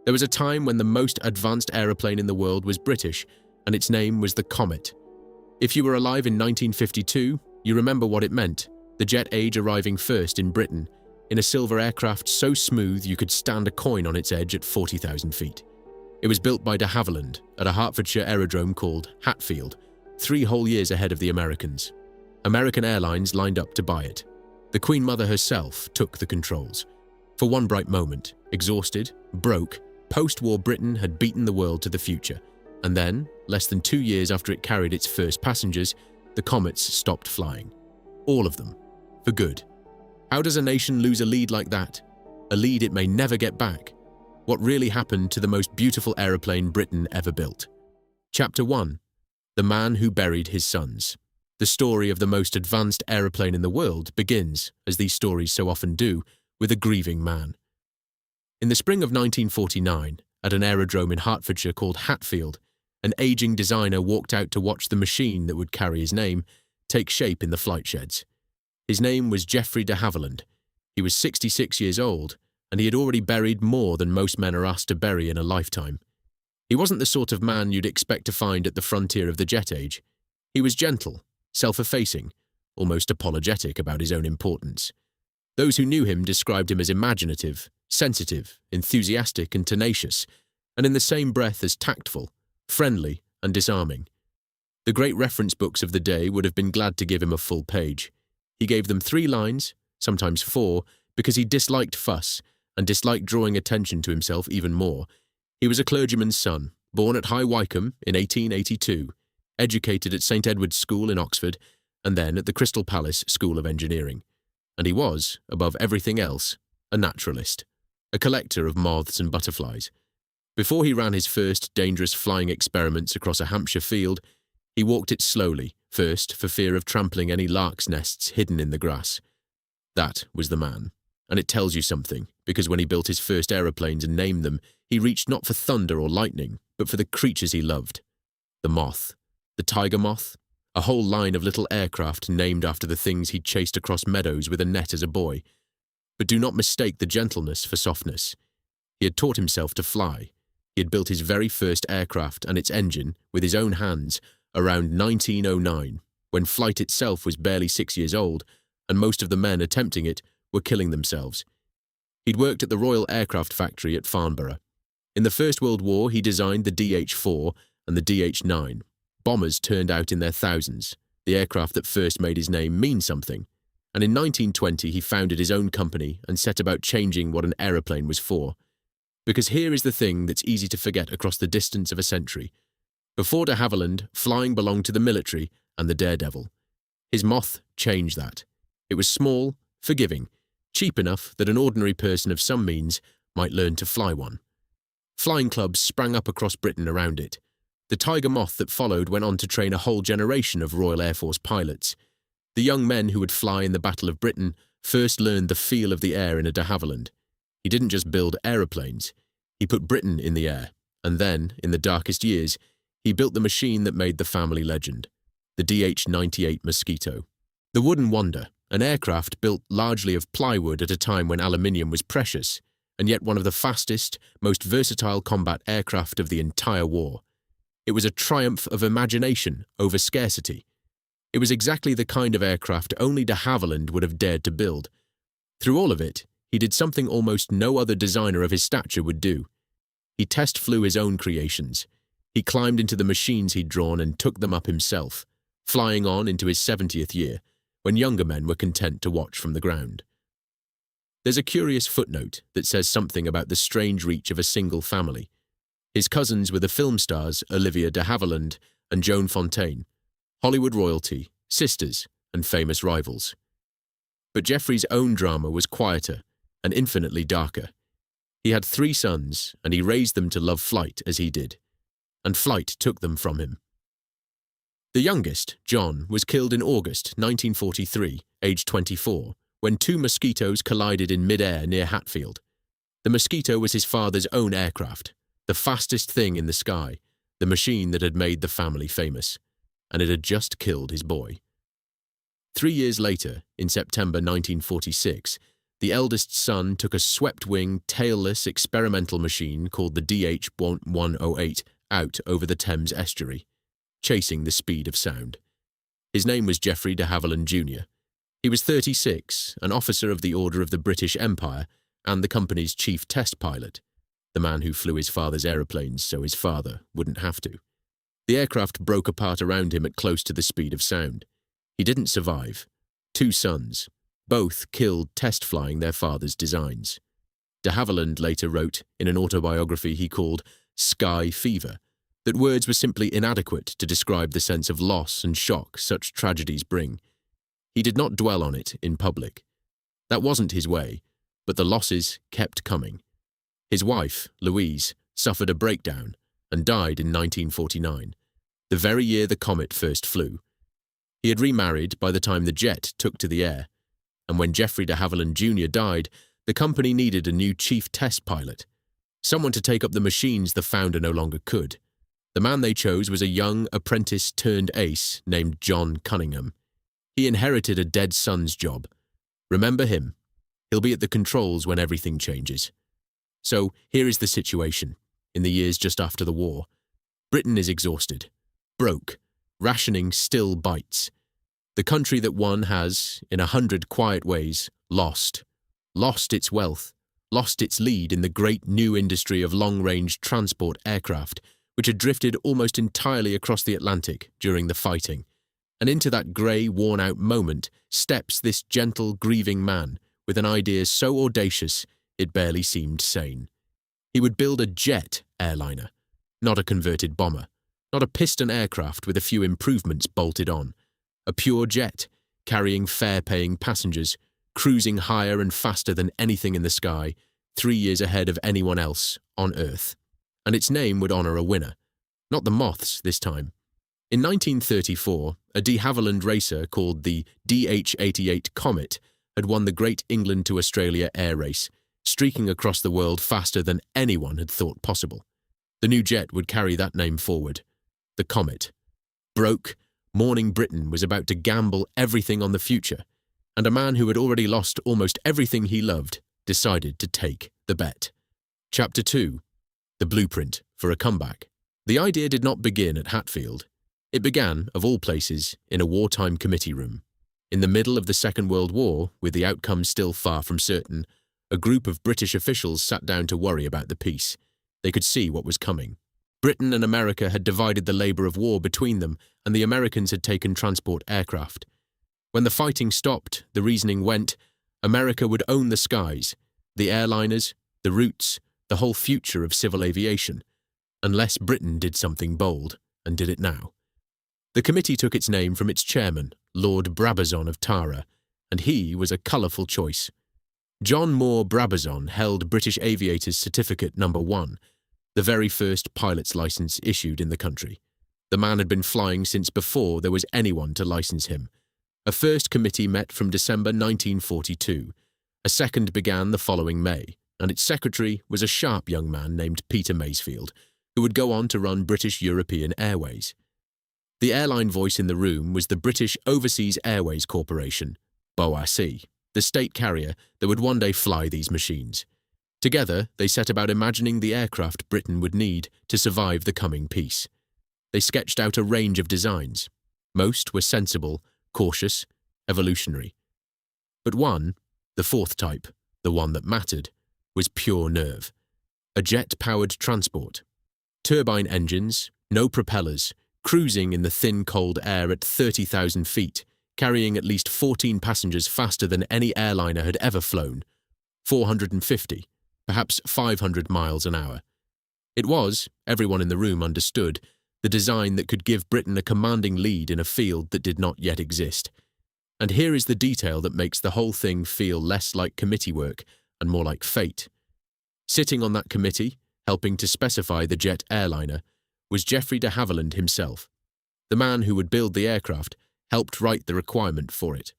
There was a time when the most advanced aeroplane in the world was British, and its name was the Comet. If you were alive in 1952, you remember what it meant, the jet age arriving first in Britain, in a silver aircraft so smooth you could stand a coin on its edge at 40,000 feet. It was built by de Havilland at a Hertfordshire aerodrome called Hatfield, 3 whole years ahead of the Americans. American Airlines lined up to buy it. The Queen Mother herself took the controls. For one bright moment, exhausted, broke, post-war Britain had beaten the world to the future. And then, less than 2 years after it carried its first passengers, the Comets stopped flying. All of them. For good. How does a nation lose a lead like that? A lead it may never get back. What really happened to the most beautiful aeroplane Britain ever built? Chapter 1. The Man Who Buried His Sons. The story of the most advanced aeroplane in the world begins, as these stories so often do, with a grieving man. In the spring of 1949, at an aerodrome in Hertfordshire called Hatfield, an aging designer walked out to watch the machine that would carry his name take shape in the flight sheds. His name was Geoffrey de Havilland. He was 66 years old, and he had already buried more than most men are asked to bury in a lifetime. He wasn't the sort of man you'd expect to find at the frontier of the jet age. He was gentle, self-effacing, almost apologetic about his own importance. Those who knew him described him as imaginative, sensitive, enthusiastic and tenacious, and in the same breath as tactful, friendly and disarming. The great reference books of the day would have been glad to give him a full page. He gave them 3 lines, sometimes 4, because he disliked fuss and disliked drawing attention to himself even more. He was a clergyman's son, born at High Wycombe in 1882, educated at St. Edward's School in Oxford, and then at the Crystal Palace School of Engineering. And he was, above everything else, a naturalist, a collector of moths and butterflies. Before he ran his first dangerous flying experiments across a Hampshire field, he walked it slowly, first for fear of trampling any larks' nests hidden in the grass. That was the man. And it tells you something, because when he built his first aeroplanes and named them, he reached not for thunder or lightning, but for the creatures he loved. The moth, the tiger moth, a whole line of little aircraft named after the things he'd chased across meadows with a net as a boy. But do not mistake the gentleness for softness. He had taught himself to fly. He had built his very first aircraft and its engine with his own hands around 1909, when flight itself was barely 6 years old, and most of the men attempting it were killing themselves. He'd worked at the Royal Aircraft Factory at Farnborough. In the First World War, he designed the DH-4 and the DH-9. Bombers turned out in their thousands, the aircraft that first made his name mean something. And in 1920, he founded his own company and set about changing what an aeroplane was for. Because here is the thing that's easy to forget across the distance of a century. Before de Havilland, flying belonged to the military and the daredevil. His moth changed that. It was small, forgiving, cheap enough that an ordinary person of some means might learn to fly one. Flying clubs sprang up across Britain around it. The tiger moth that followed went on to train a whole generation of Royal Air Force pilots. The young men who would fly in the Battle of Britain first learned the feel of the air in a de Havilland. He didn't just build aeroplanes. He put Britain in the air, and then, in the darkest years, he built the machine that made the family legend, the DH-98 Mosquito. The Wooden Wonder, an aircraft built largely of plywood at a time when aluminium was precious, and yet one of the fastest, most versatile combat aircraft of the entire war. It was a triumph of imagination over scarcity. It was exactly the kind of aircraft only de Havilland would have dared to build. Through all of it, he did something almost no other designer of his stature would do. He test flew his own creations. He climbed into the machines he'd drawn and took them up himself, flying on into his 70th year, when younger men were content to watch from the ground. There's a curious footnote that says something about the strange reach of a single family. His cousins were the film stars Olivia de Havilland and Joan Fontaine, Hollywood royalty, sisters, and famous rivals. But Geoffrey's own drama was quieter and infinitely darker. He had 3 sons, and he raised them to love flight as he did, and flight took them from him. The youngest, John, was killed in August 1943, aged 24, when 2 Mosquitoes collided in mid-air near Hatfield. The Mosquito was his father's own aircraft, the fastest thing in the sky, the machine that had made the family famous, and it had just killed his boy. 3 years later, in September 1946, The eldest son took a swept-wing, tailless experimental machine called the DH-108 out over the Thames estuary, chasing the speed of sound. His name was Geoffrey de Havilland Jr. He was 36, an officer of the Order of the British Empire and the company's chief test pilot, the man who flew his father's aeroplanes so his father wouldn't have to. The aircraft broke apart around him at close to the speed of sound. He didn't survive. 2 sons, both killed test flying their father's designs. De Havilland later wrote, in an autobiography he called Sky Fever, that words were simply inadequate to describe the sense of loss and shock such tragedies bring. He did not dwell on it in public. That wasn't his way, but the losses kept coming. His wife, Louise, suffered a breakdown and died in 1949, the very year the Comet first flew. He had remarried by the time the jet took to the air, and when Geoffrey de Havilland Jr. died, the company needed a new chief test pilot, someone to take up the machines the founder no longer could. The man they chose was a young apprentice-turned-ace named John Cunningham. He inherited a dead son's job. Remember him? He'll be at the controls when everything changes. So here is the situation, in the years just after the war. Britain is exhausted, broke, rationing still bites. The country that won has, in 100 quiet ways, lost its wealth, lost its lead in the great new industry of long-range transport aircraft, which had drifted almost entirely across the Atlantic during the fighting. And into that grey, worn-out moment steps this gentle, grieving man with an idea so audacious it barely seemed sane. He would build a jet airliner, not a converted bomber, not a piston aircraft with a few improvements bolted on. A pure jet, carrying fare-paying passengers, cruising higher and faster than anything in the sky, 3 years ahead of anyone else on Earth. And its name would honour a winner. Not the Moths this time. In 1934, a de Havilland racer called the DH-88 Comet had won the Great England to Australia air race, streaking across the world faster than anyone had thought possible. The new jet would carry that name forward. The Comet. Broke, Morning Britain was about to gamble everything on the future, and a man who had already lost almost everything he loved decided to take the bet. Chapter 2. The Blueprint for a Comeback. The idea did not begin at Hatfield. It began, of all places, in a wartime committee room. In the middle of the Second World War, with the outcome still far from certain, a group of British officials sat down to worry about the peace. They could see what was coming. Britain and America had divided the labour of war between them, and the Americans had taken transport aircraft. When the fighting stopped, the reasoning went, America would own the skies, the airliners, the routes, the whole future of civil aviation, unless Britain did something bold, and did it now. The committee took its name from its chairman, Lord Brabazon of Tara, and he was a colourful choice. John Moore Brabazon held British Aviators Certificate No. 1, the very first pilot's licence issued in the country. The man had been flying since before there was anyone to licence him. A first committee met from December 1942. A second began the following May, and its secretary was a sharp young man named Peter Masefield, who would go on to run British European Airways. The airline voice in the room was the British Overseas Airways Corporation, BOAC, the state carrier that would one day fly these machines. Together, they set about imagining the aircraft Britain would need to survive the coming peace. They sketched out a range of designs. Most were sensible, cautious, evolutionary. But one, the fourth type, the one that mattered, was pure nerve. A jet-powered transport. Turbine engines, no propellers, cruising in the thin cold air at 30,000 feet, carrying at least 14 passengers faster than any airliner had ever flown. 450, perhaps 500 miles an hour. It was, everyone in the room understood, the design that could give Britain a commanding lead in a field that did not yet exist. And here is the detail that makes the whole thing feel less like committee work and more like fate. Sitting on that committee, helping to specify the jet airliner, was Geoffrey de Havilland himself. The man who would build the aircraft helped write the requirement for it.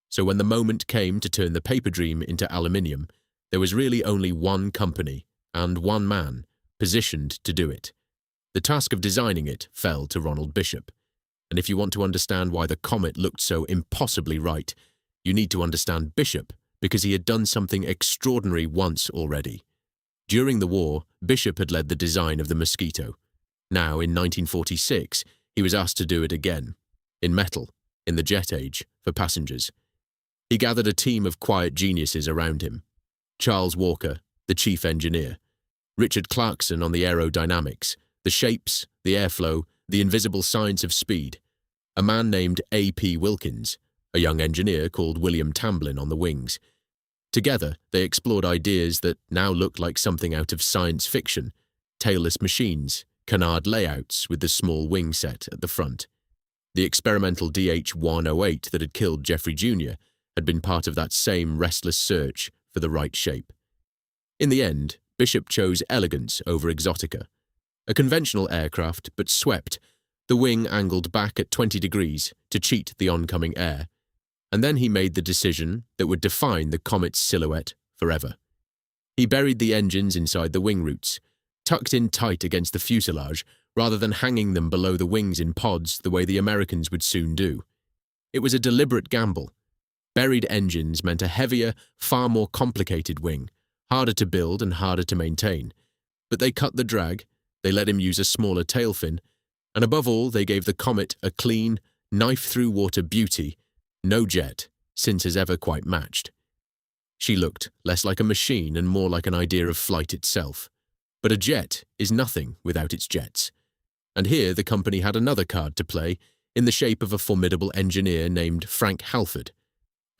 So when the moment came to turn the paper dream into aluminium, there was really only one company and one man positioned to do it. The task of designing it fell to Ronald Bishop. And if you want to understand why the Comet looked so impossibly right, you need to understand Bishop because he had done something extraordinary once already. During the war, Bishop had led the design of the Mosquito. Now, in 1946, he was asked to do it again, in metal, in the jet age, for passengers. He gathered a team of quiet geniuses around him. Charles Walker, the chief engineer, Richard Clarkson on the aerodynamics, the shapes, the airflow, the invisible science of speed, a man named A.P. Wilkins, a young engineer called William Tamblyn on the wings. Together, they explored ideas that now look like something out of science fiction: tailless machines, canard layouts with the small wing set at the front. The experimental DH-108 that had killed Jeffrey Jr. had been part of that same restless search for the right shape. In the end, Bishop chose elegance over exotica. A conventional aircraft, but swept, the wing angled back at 20 degrees to cheat the oncoming air. And then he made the decision that would define the Comet's silhouette forever. He buried the engines inside the wing roots, tucked in tight against the fuselage rather than hanging them below the wings in pods the way the Americans would soon do. It was a deliberate gamble. Buried engines meant a heavier, far more complicated wing, harder to build and harder to maintain. But they cut the drag, they let him use a smaller tail fin, and above all they gave the Comet a clean, knife-through-water beauty no jet since has ever quite matched. She looked less like a machine and more like an idea of flight itself. But a jet is nothing without its jets. And here the company had another card to play in the shape of a formidable engineer named Frank Halford.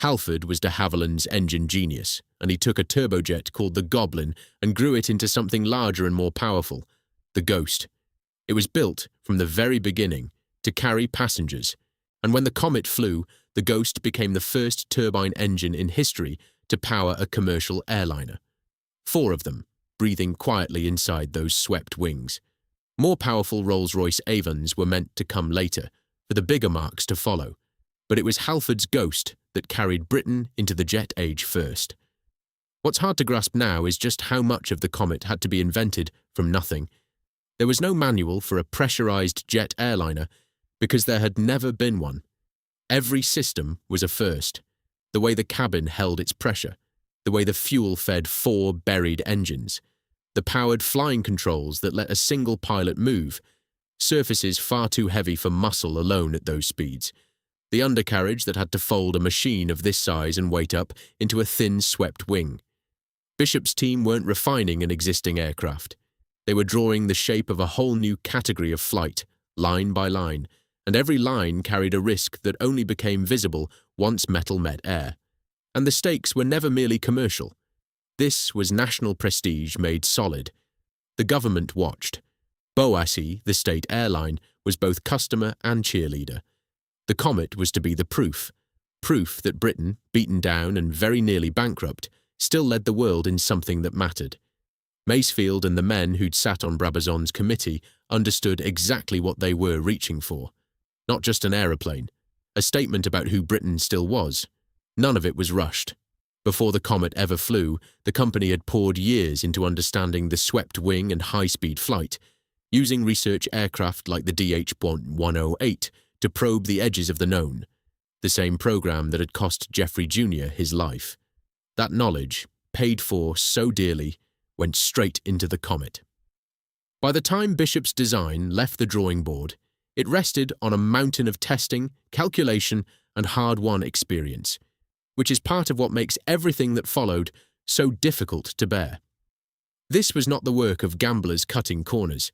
Halford was de Havilland's engine genius, and he took a turbojet called the Goblin and grew it into something larger and more powerful, the Ghost. It was built from the very beginning to carry passengers, and when the Comet flew, the Ghost became the first turbine engine in history to power a commercial airliner. 4 of them, breathing quietly inside those swept wings. More powerful Rolls-Royce Avons were meant to come later, for the bigger marks to follow, but it was Halford's Ghost that carried Britain into the jet age first. What's hard to grasp now is just how much of the Comet had to be invented from nothing. There was no manual for a pressurized jet airliner because there had never been one. Every system was a first. The way the cabin held its pressure, the way the fuel fed 4 buried engines, the powered flying controls that let a single pilot move, surfaces far too heavy for muscle alone at those speeds, the undercarriage that had to fold a machine of this size and weight up into a thin swept wing. Bishop's team weren't refining an existing aircraft. They were drawing the shape of a whole new category of flight, line by line, and every line carried a risk that only became visible once metal met air. And the stakes were never merely commercial. This was national prestige made solid. The government watched. Boassy, the state airline, was both customer and cheerleader. The Comet was to be the proof that Britain, beaten down and very nearly bankrupt, still led the world in something that mattered. Masefield and the men who'd sat on Brabazon's committee understood exactly what they were reaching for. Not just an aeroplane, a statement about who Britain still was. None of it was rushed. Before the Comet ever flew, the company had poured years into understanding the swept wing and high-speed flight, using research aircraft like the DH-108 to probe the edges of the known, the same program that had cost Jeffrey Jr. his life. That knowledge, paid for so dearly, went straight into the Comet. By the time Bishop's design left the drawing board, it rested on a mountain of testing, calculation, and hard-won experience, which is part of what makes everything that followed so difficult to bear. This was not the work of gamblers cutting corners.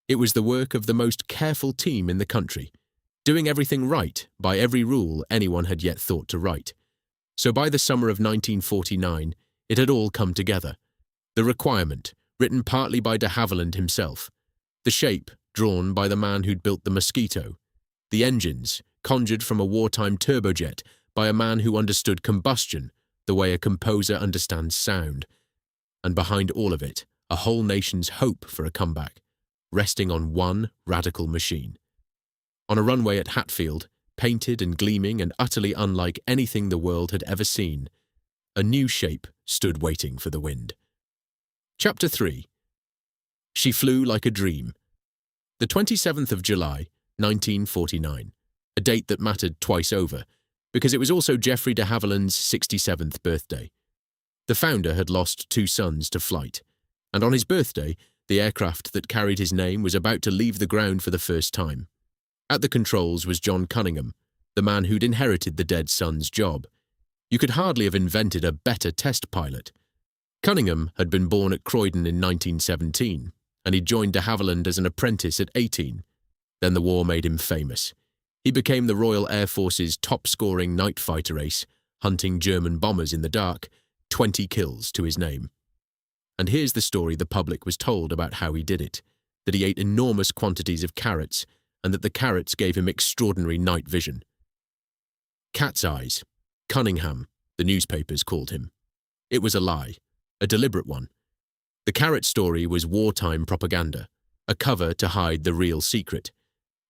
It was the work of the most careful team in the country, doing everything right by every rule anyone had yet thought to write. So by the summer of 1949, it had all come together. The requirement, written partly by de Havilland himself. The shape, drawn by the man who'd built the Mosquito. The engines, conjured from a wartime turbojet by a man who understood combustion the way a composer understands sound. And behind all of it, a whole nation's hope for a comeback, resting on one radical machine. On a runway at Hatfield, painted and gleaming and utterly unlike anything the world had ever seen, a new shape stood waiting for the wind. Chapter 3. She flew like a dream. The 27th of July, 1949, a date that mattered twice over, because it was also Geoffrey de Havilland's 67th birthday. The founder had lost 2 sons to flight, and on his birthday, the aircraft that carried his name was about to leave the ground for the first time. At the controls was John Cunningham, the man who'd inherited the dead son's job. You could hardly have invented a better test pilot. Cunningham had been born at Croydon in 1917, and he'd joined de Havilland as an apprentice at 18. Then the war made him famous. He became the Royal Air Force's top-scoring night fighter ace, hunting German bombers in the dark, 20 kills to his name. And here's the story the public was told about how he did it, that he ate enormous quantities of carrots, and that the carrots gave him extraordinary night vision. Cat's eyes. Cunningham, the newspapers called him. It was a lie, a deliberate one. The carrot story was wartime propaganda, a cover to hide the real secret.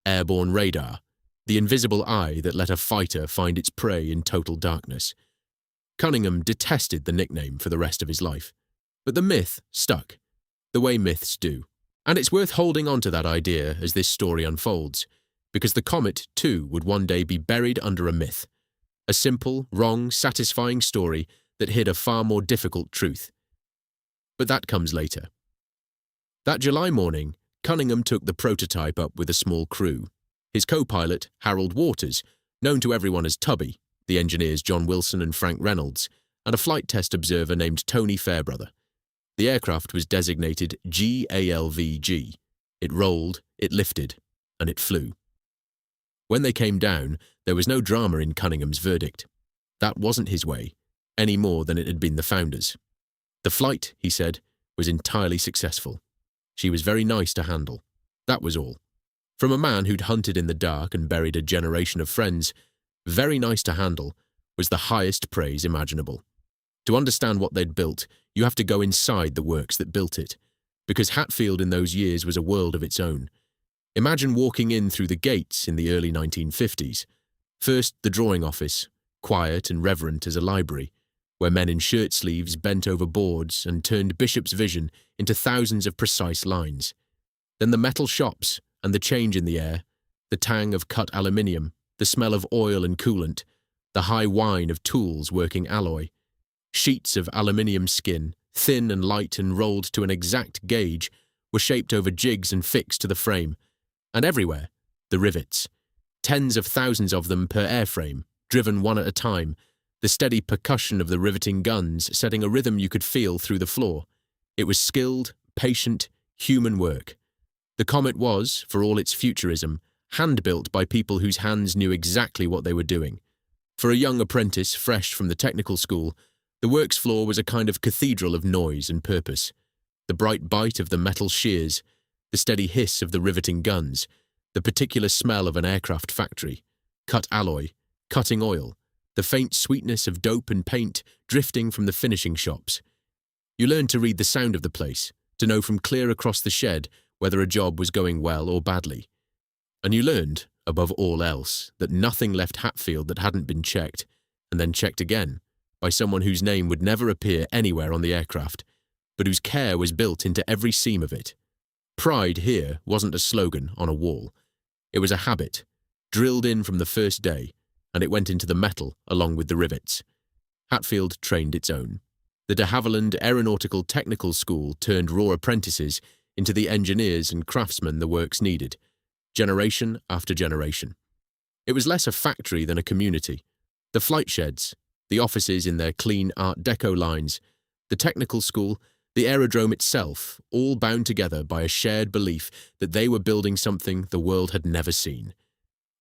Airborne radar, the invisible eye that let a fighter find its prey in total darkness. Cunningham detested the nickname for the rest of his life. But the myth stuck, the way myths do. And it's worth holding on to that idea as this story unfolds, because the Comet, too, would one day be buried under a myth. A simple, wrong, satisfying story that hid a far more difficult truth. But that comes later. That July morning, Cunningham took the prototype up with a small crew. His co-pilot, Harold Waters, known to everyone as Tubby, the engineers John Wilson and Frank Reynolds, and a flight test observer named Tony Fairbrother. The aircraft was designated GALVG. It rolled, it lifted, and it flew. When they came down, there was no drama in Cunningham's verdict. That wasn't his way, any more than it had been the founder's. The flight, he said, was entirely successful. She was very nice to handle. That was all. From a man who'd hunted in the dark and buried a generation of friends, very nice to handle was the highest praise imaginable. To understand what they'd built, you have to go inside the works that built it, because Hatfield in those years was a world of its own. Imagine walking in through the gates in the early 1950s. First, the drawing office, quiet and reverent as a library, where men in shirt sleeves bent over boards and turned Bishop's vision into thousands of precise lines. Then the metal shops and the change in the air, the tang of cut aluminium, the smell of oil and coolant, the high whine of tools working alloy. Sheets of aluminium skin, thin and light and rolled to an exact gauge, were shaped over jigs and fixed to the frame. And everywhere, the rivets. Tens of thousands of them per airframe, driven one at a time, the steady percussion of the riveting guns setting a rhythm you could feel through the floor. It was skilled, patient, human work. The Comet was, for all its futurism, hand-built by people whose hands knew exactly what they were doing. For a young apprentice fresh from the technical school, the works floor was a kind of cathedral of noise and purpose. The bright bite of the metal shears, the steady hiss of the riveting guns, the particular smell of an aircraft factory, cut alloy, cutting oil, the faint sweetness of dope and paint drifting from the finishing shops. You learned to read the sound of the place, to know from clear across the shed whether a job was going well or badly. And you learned, above all else, that nothing left Hatfield that hadn't been checked, and then checked again, by someone whose name would never appear anywhere on the aircraft, but whose care was built into every seam of it. Pride here wasn't a slogan on a wall. It was a habit, drilled in from the first day, and it went into the metal along with the rivets. Hatfield trained its own. The de Havilland Aeronautical Technical School turned raw apprentices into the engineers and craftsmen the works needed, generation after generation. It was less a factory than a community. The flight sheds, the offices in their clean Art Deco lines, the technical school, the aerodrome itself, all bound together by a shared belief that they were building something the world had never seen.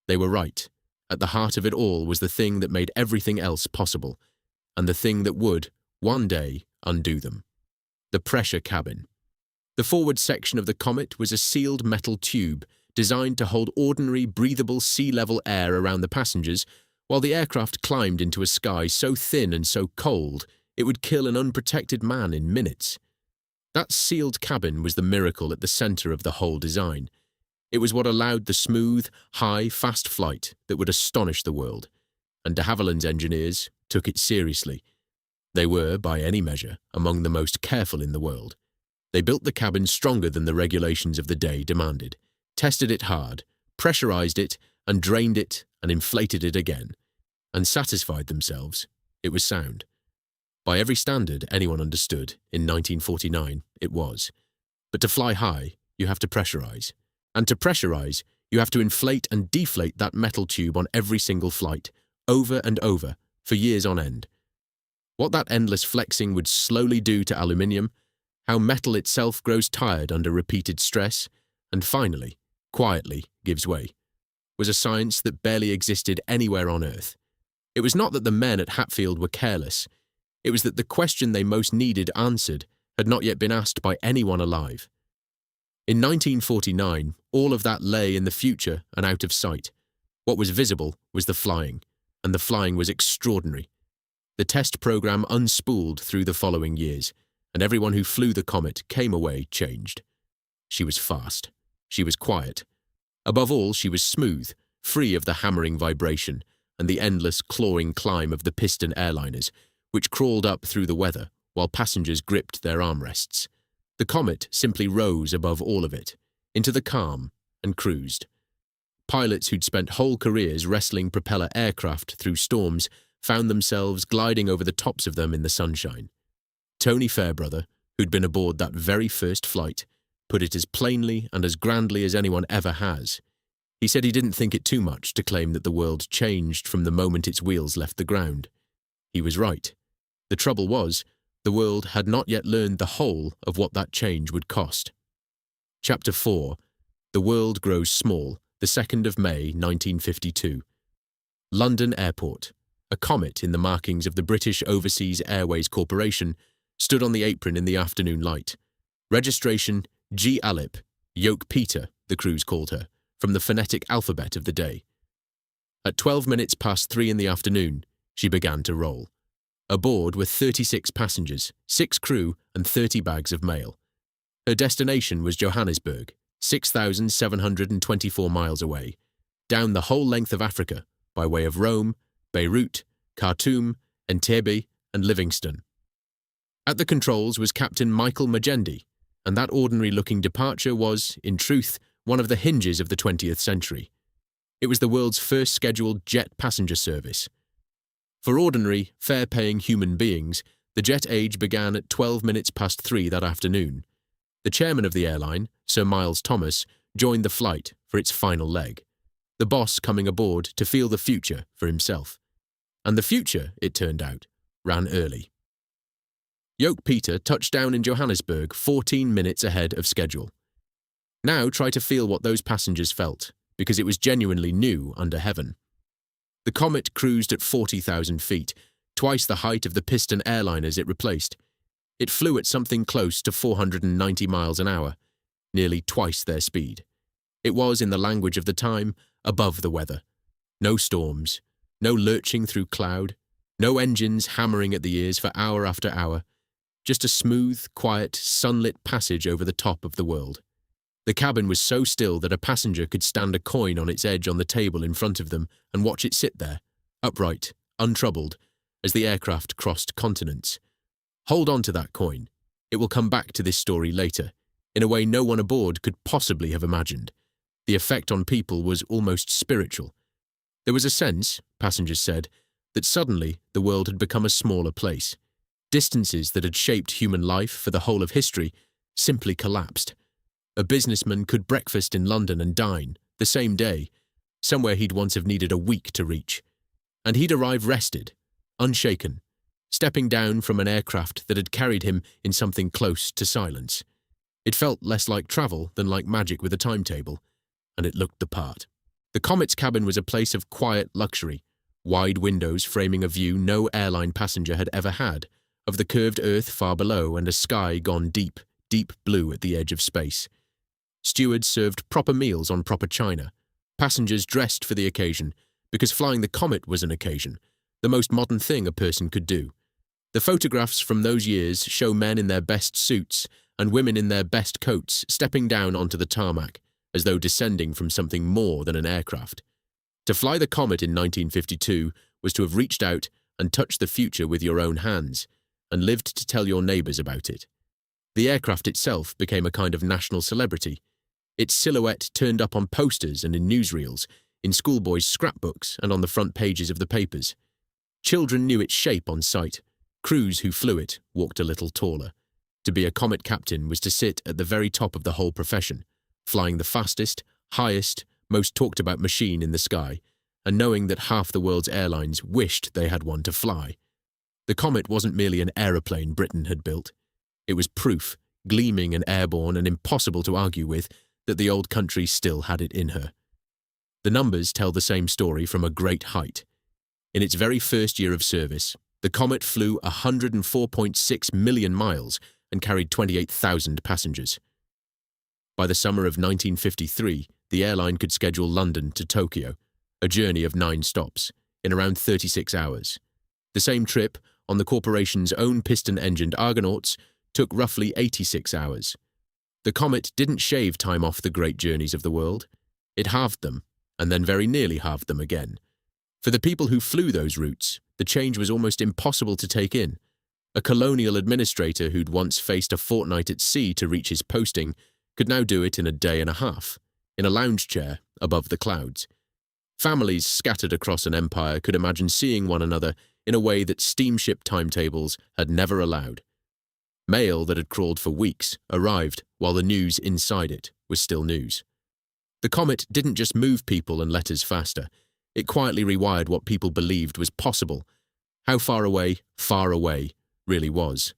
They were right. At the heart of it all was the thing that made everything else possible, and the thing that would, one day, undo them. The pressure cabin. The forward section of the Comet was a sealed metal tube designed to hold ordinary, breathable sea-level air around the passengers, while the aircraft climbed into a sky so thin and so cold it would kill an unprotected man in minutes. That sealed cabin was the miracle at the center of the whole design. It was what allowed the smooth, high, fast flight that would astonish the world, and de Havilland's engineers took it seriously. They were, by any measure, among the most careful in the world. They built the cabin stronger than the regulations of the day demanded, tested it hard, pressurized it, and drained it and inflated it again. and satisfied themselves it was sound. By every standard anyone understood, in 1949, it was. But to fly high, you have to pressurize. And to pressurize, you have to inflate and deflate that metal tube on every single flight, over and over, for years on end. What that endless flexing would slowly do to aluminium, how metal itself grows tired under repeated stress, and finally, quietly, gives way, was a science that barely existed anywhere on Earth. It was not that the men at Hatfield were careless. It was that the question they most needed answered had not yet been asked by anyone alive. In 1949, all of that lay in the future and out of sight. What was visible was the flying, and the flying was extraordinary. The test program unspooled through the following years, and everyone who flew the Comet came away changed. She was fast. She was quiet. Above all, she was smooth, free of the hammering vibration and the endless clawing climb of the piston airliners, which crawled up through the weather while passengers gripped their armrests. The Comet simply rose above all of it, into the calm, and cruised. Pilots who'd spent whole careers wrestling propeller aircraft through storms found themselves gliding over the tops of them in the sunshine. Tony Fairbrother, who'd been aboard that very first flight, put it as plainly and as grandly as anyone ever has. He said he didn't think it too much to claim that the world changed from the moment its wheels left the ground. He was right. The trouble was, the world had not yet learned the whole of what that change would cost. Chapter 4. The World Grows Small, the 2nd of May, 1952. London Airport. A Comet in the markings of the British Overseas Airways Corporation stood on the apron in the afternoon light. Registration G. Alip, Yoke Peter, the crews called her, from the phonetic alphabet of the day. At 12 minutes past 3 in the afternoon, she began to roll. Aboard were 36 passengers, 6 crew, and 30 bags of mail. Her destination was Johannesburg, 6,724 miles away, down the whole length of Africa, by way of Rome, Beirut, Khartoum, Entebbe, and Livingstone. At the controls was Captain Michael Magendie, and that ordinary-looking departure was, in truth, one of the hinges of the 20th century. It was the world's first scheduled jet passenger service. For ordinary, fare-paying human beings, the jet age began at 12 minutes past 3 that afternoon. The chairman of the airline, Sir Miles Thomas, joined the flight for its final leg, the boss coming aboard to feel the future for himself. And the future, it turned out, ran early. Yoke Peter touched down in Johannesburg 14 minutes ahead of schedule. Now try to feel what those passengers felt, because it was genuinely new under heaven. The Comet cruised at 40,000 feet, twice the height of the piston airliners it replaced. It flew at something close to 490 miles an hour, nearly twice their speed. It was, in the language of the time, above the weather. No storms, no lurching through cloud, no engines hammering at the ears for hour after hour, just a smooth, quiet, sunlit passage over the top of the world. The cabin was so still that a passenger could stand a coin on its edge on the table in front of them and watch it sit there, upright, untroubled, as the aircraft crossed continents. Hold on to that coin. It will come back to this story later, in a way no one aboard could possibly have imagined. The effect on people was almost spiritual. There was a sense, passengers said, that suddenly the world had become a smaller place. Distances that had shaped human life for the whole of history simply collapsed. A businessman could breakfast in London and dine, the same day, somewhere he'd once have needed a week to reach. And he'd arrive rested, unshaken, stepping down from an aircraft that had carried him in something close to silence. It felt less like travel than like magic with a timetable, and it looked the part. The Comet's cabin was a place of quiet luxury, wide windows framing a view no airline passenger had ever had, of the curved earth far below and a sky gone deep, deep blue at the edge of space. Stewards served proper meals on proper china. Passengers dressed for the occasion, because flying the Comet was an occasion, the most modern thing a person could do. The photographs from those years show men in their best suits and women in their best coats stepping down onto the tarmac, as though descending from something more than an aircraft. To fly the Comet in 1952 was to have reached out and touched the future with your own hands, and lived to tell your neighbours about it. The aircraft itself became a kind of national celebrity. Its silhouette turned up on posters and in newsreels, in schoolboys' scrapbooks and on the front pages of the papers. Children knew its shape on sight. Crews who flew it walked a little taller. To be a Comet captain was to sit at the very top of the whole profession, flying the fastest, highest, most talked-about machine in the sky, and knowing that half the world's airlines wished they had one to fly. The Comet wasn't merely an aeroplane Britain had built. It was proof, gleaming and airborne and impossible to argue with, that the old country still had it in her. The numbers tell the same story from a great height. In its very first year of service, the Comet flew 104.6 million miles and carried 28,000 passengers. By the summer of 1953, the airline could schedule London to Tokyo, a journey of 9 stops, in around 36 hours. The same trip, on the corporation's own piston-engined Argonauts, took roughly 86 hours. The Comet didn't shave time off the great journeys of the world. It halved them, and then very nearly halved them again. For the people who flew those routes, the change was almost impossible to take in. A colonial administrator who'd once faced a fortnight at sea to reach his posting could now do it in a day and a half, in a lounge chair above the clouds. Families scattered across an empire could imagine seeing one another in a way that steamship timetables had never allowed. Mail that had crawled for weeks arrived while the news inside it was still news. The Comet didn't just move people and letters faster. It quietly rewired what people believed was possible, how far away really was.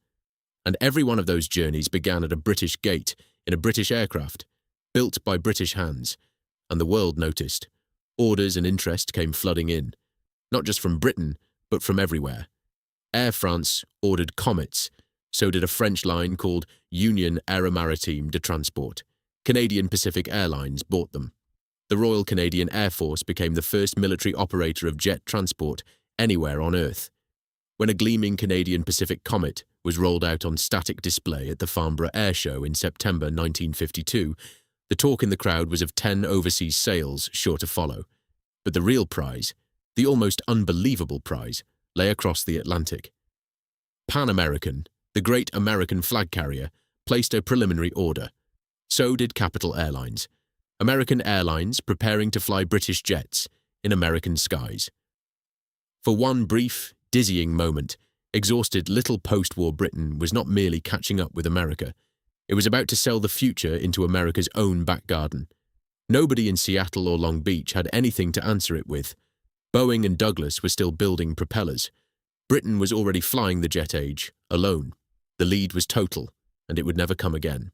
And every one of those journeys began at a British gate in a British aircraft, built by British hands, and the world noticed. Orders and interest came flooding in, not just from Britain, but from everywhere. Air France ordered Comets, so did a French line called Union Aéromaritime de Transport. Canadian Pacific Airlines bought them. The Royal Canadian Air Force became the first military operator of jet transport anywhere on Earth. When a gleaming Canadian Pacific Comet was rolled out on static display at the Farnborough Air Show in September 1952, the talk in the crowd was of 10 overseas sales sure to follow. But the real prize, the almost unbelievable prize, lay across the Atlantic. Pan American, the great American flag carrier, placed a preliminary order. So did Capital Airlines. American Airlines preparing to fly British jets in American skies. For one brief, dizzying moment, exhausted little post-war Britain was not merely catching up with America. It was about to sell the future into America's own back garden. Nobody in Seattle or Long Beach had anything to answer it with. Boeing and Douglas were still building propellers. Britain was already flying the jet age, alone. The lead was total, and it would never come again.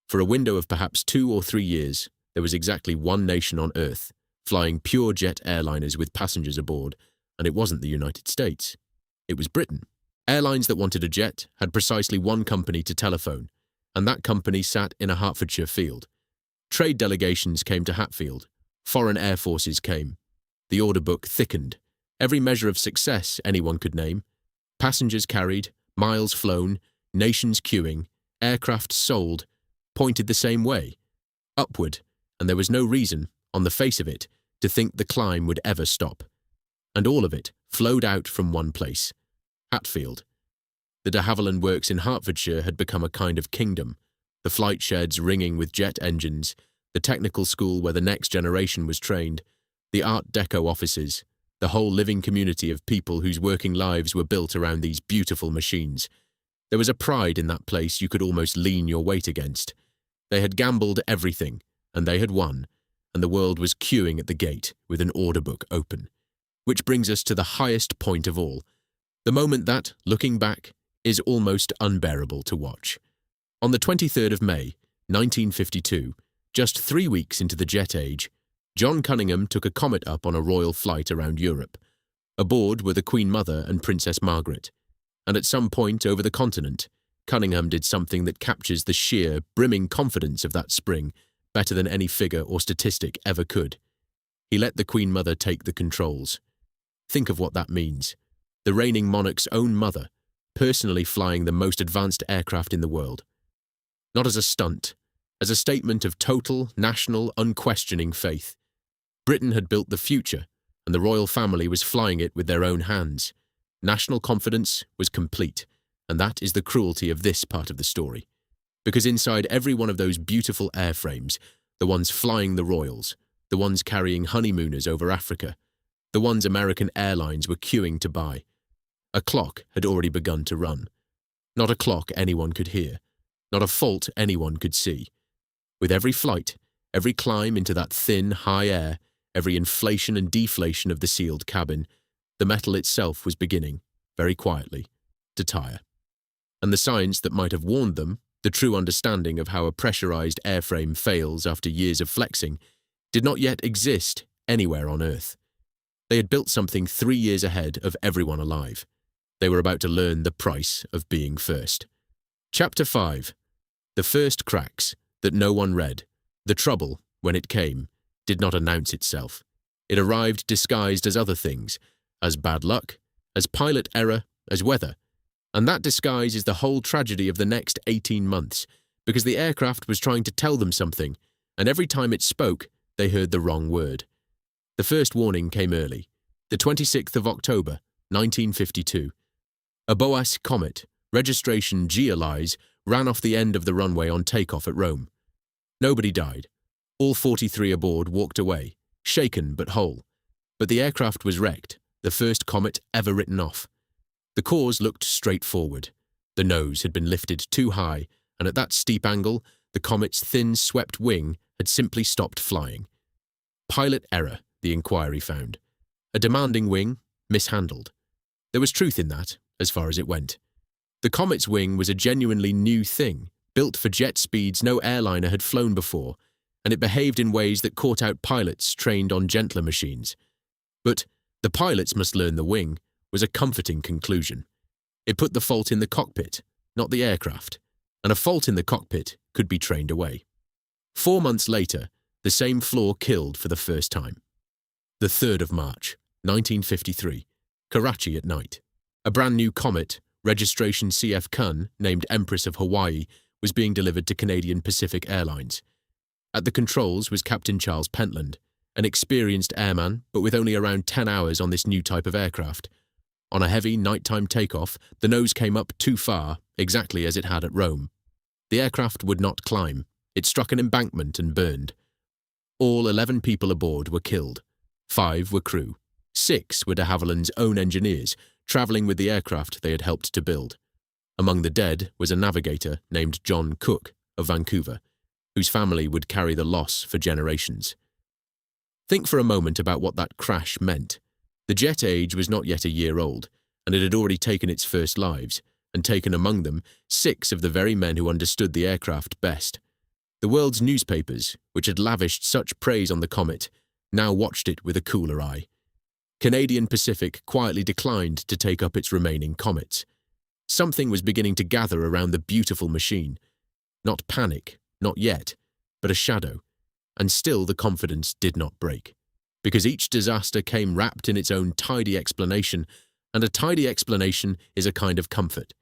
For a window of perhaps 2 or 3 years, there was exactly one nation on Earth, flying pure jet airliners with passengers aboard, and it wasn't the United States. It was Britain. Airlines that wanted a jet had precisely one company to telephone, and that company sat in a Hertfordshire field. Trade delegations came to Hatfield. Foreign air forces came. The order book thickened. Every measure of success anyone could name. Passengers carried, miles flown, nations queuing, aircraft sold, pointed the same way, upward, and there was no reason, on the face of it, to think the climb would ever stop. And all of it flowed out from one place, Hatfield. The de Havilland Works in Hertfordshire had become a kind of kingdom, the flight sheds ringing with jet engines, the technical school where the next generation was trained, the Art Deco offices, the whole living community of people whose working lives were built around these beautiful machines. There was a pride in that place you could almost lean your weight against. They had gambled everything, and they had won, and the world was queuing at the gate with an order book open. Which brings us to the highest point of all, the moment that, looking back, is almost unbearable to watch. On the 23rd of May, 1952, just 3 weeks into the jet age, John Cunningham took a Comet up on a royal flight around Europe. Aboard were the Queen Mother and Princess Margaret. And at some point over the continent, Cunningham did something that captures the sheer, brimming confidence of that spring better than any figure or statistic ever could. He let the Queen Mother take the controls. Think of what that means. The reigning monarch's own mother, personally flying the most advanced aircraft in the world. Not as a stunt, as a statement of total, national, unquestioning faith. Britain had built the future, and the royal family was flying it with their own hands. National confidence was complete, and that is the cruelty of this part of the story. Because inside every one of those beautiful airframes, the ones flying the royals, the ones carrying honeymooners over Africa, the ones American airlines were queuing to buy. A clock had already begun to run. Not a clock anyone could hear, not a fault anyone could see. With every flight, every climb into that thin, high air, every inflation and deflation of the sealed cabin, the metal itself was beginning, very quietly, to tire. And the science that might have warned them, the true understanding of how a pressurized airframe fails after years of flexing, did not yet exist anywhere on Earth. They had built something 3 years ahead of everyone alive. They were about to learn the price of being first. Chapter 5. The first cracks that no one read. The trouble, when it came, did not announce itself. It arrived disguised as other things, as bad luck, as pilot error, as weather. And that disguise is the whole tragedy of the next 18 months, because the aircraft was trying to tell them something, and every time it spoke, they heard the wrong word. The first warning came early, the 26th of October, 1952. A Boas Comet, registration GLIs, ran off the end of the runway on takeoff at Rome. Nobody died. All 43 aboard walked away, shaken but whole. But the aircraft was wrecked, the first Comet ever written off. The cause looked straightforward. The nose had been lifted too high, and at that steep angle, the Comet's thin, swept wing had simply stopped flying. Pilot error, the inquiry found. A demanding wing, mishandled. There was truth in that, as far as it went. The Comet's wing was a genuinely new thing, built for jet speeds no airliner had flown before, and it behaved in ways that caught out pilots trained on gentler machines. But the pilots must learn the wing was a comforting conclusion. It put the fault in the cockpit, not the aircraft, and a fault in the cockpit could be trained away. 4 months later, the same flaw killed for the first time. The 3rd of March, 1953, Karachi at night. A brand new Comet, registration CF Kun, named Empress of Hawaii, was being delivered to Canadian Pacific Airlines. At the controls was Captain Charles Pentland, an experienced airman, but with only around 10 hours on this new type of aircraft. On a heavy nighttime takeoff, the nose came up too far, exactly as it had at Rome. The aircraft would not climb. It struck an embankment and burned. All 11 people aboard were killed. 5 were crew. 6 were de Havilland's own engineers, travelling with the aircraft they had helped to build. Among the dead was a navigator named John Cook of Vancouver, whose family would carry the loss for generations. Think for a moment about what that crash meant. The jet age was not yet a year old, and it had already taken its first lives, and taken among them 6 of the very men who understood the aircraft best. The world's newspapers, which had lavished such praise on the Comet, now watched it with a cooler eye. Canadian Pacific quietly declined to take up its remaining Comets. Something was beginning to gather around the beautiful machine. Not panic, not yet, but a shadow. And still the confidence did not break. Because each disaster came wrapped in its own tidy explanation, and a tidy explanation is a kind of comfort.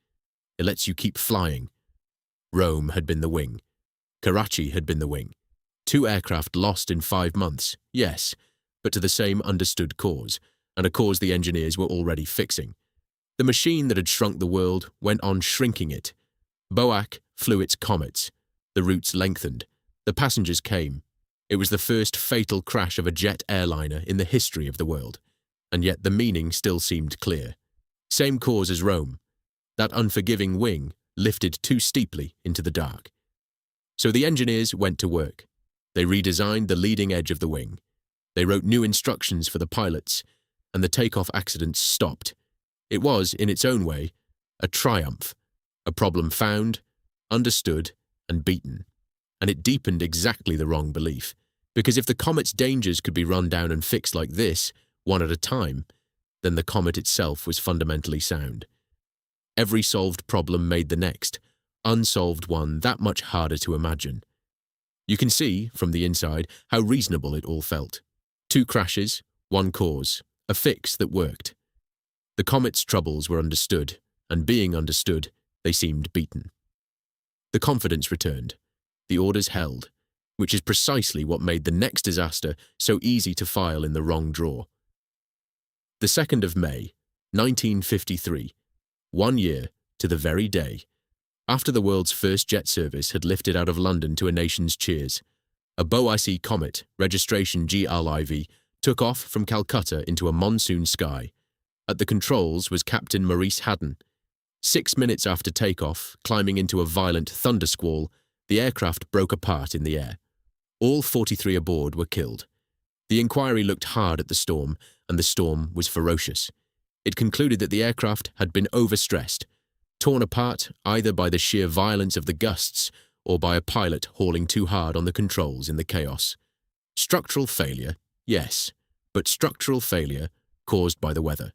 It lets you keep flying. Rome had been the wing. Karachi had been the wing. 2 aircraft lost in 5 months, yes, but to the same understood cause, and a cause the engineers were already fixing. The machine that had shrunk the world went on shrinking it. Boac flew its Comets. The routes lengthened. The passengers came. It was the first fatal crash of a jet airliner in the history of the world, and yet the meaning still seemed clear. Same cause as Rome. That unforgiving wing lifted too steeply into the dark. So the engineers went to work. They redesigned the leading edge of the wing. They wrote new instructions for the pilots, and the takeoff accidents stopped. It was, in its own way, a triumph, a problem found, understood, and beaten. And it deepened exactly the wrong belief, because if the Comet's dangers could be run down and fixed like this, one at a time, then the Comet itself was fundamentally sound. Every solved problem made the next, unsolved one that much harder to imagine. You can see, from the inside, how reasonable it all felt. 2 crashes, 1 cause, a fix that worked. The Comet's troubles were understood, and being understood, they seemed beaten. The confidence returned. The orders held, which is precisely what made the next disaster so easy to file in the wrong drawer. The 2nd of May, 1953, 1 year to the very day, after the world's first jet service had lifted out of London to a nation's cheers, A Boise Comet, registration GLIV, took off from Calcutta into a monsoon sky. At the controls was Captain Maurice Haddon. 6 minutes after takeoff, climbing into a violent thunder squall, the aircraft broke apart in the air. All 43 aboard were killed. The inquiry looked hard at the storm, and the storm was ferocious. It concluded that the aircraft had been overstressed, torn apart either by the sheer violence of the gusts or by a pilot hauling too hard on the controls in the chaos. Structural failure, yes, but structural failure caused by the weather.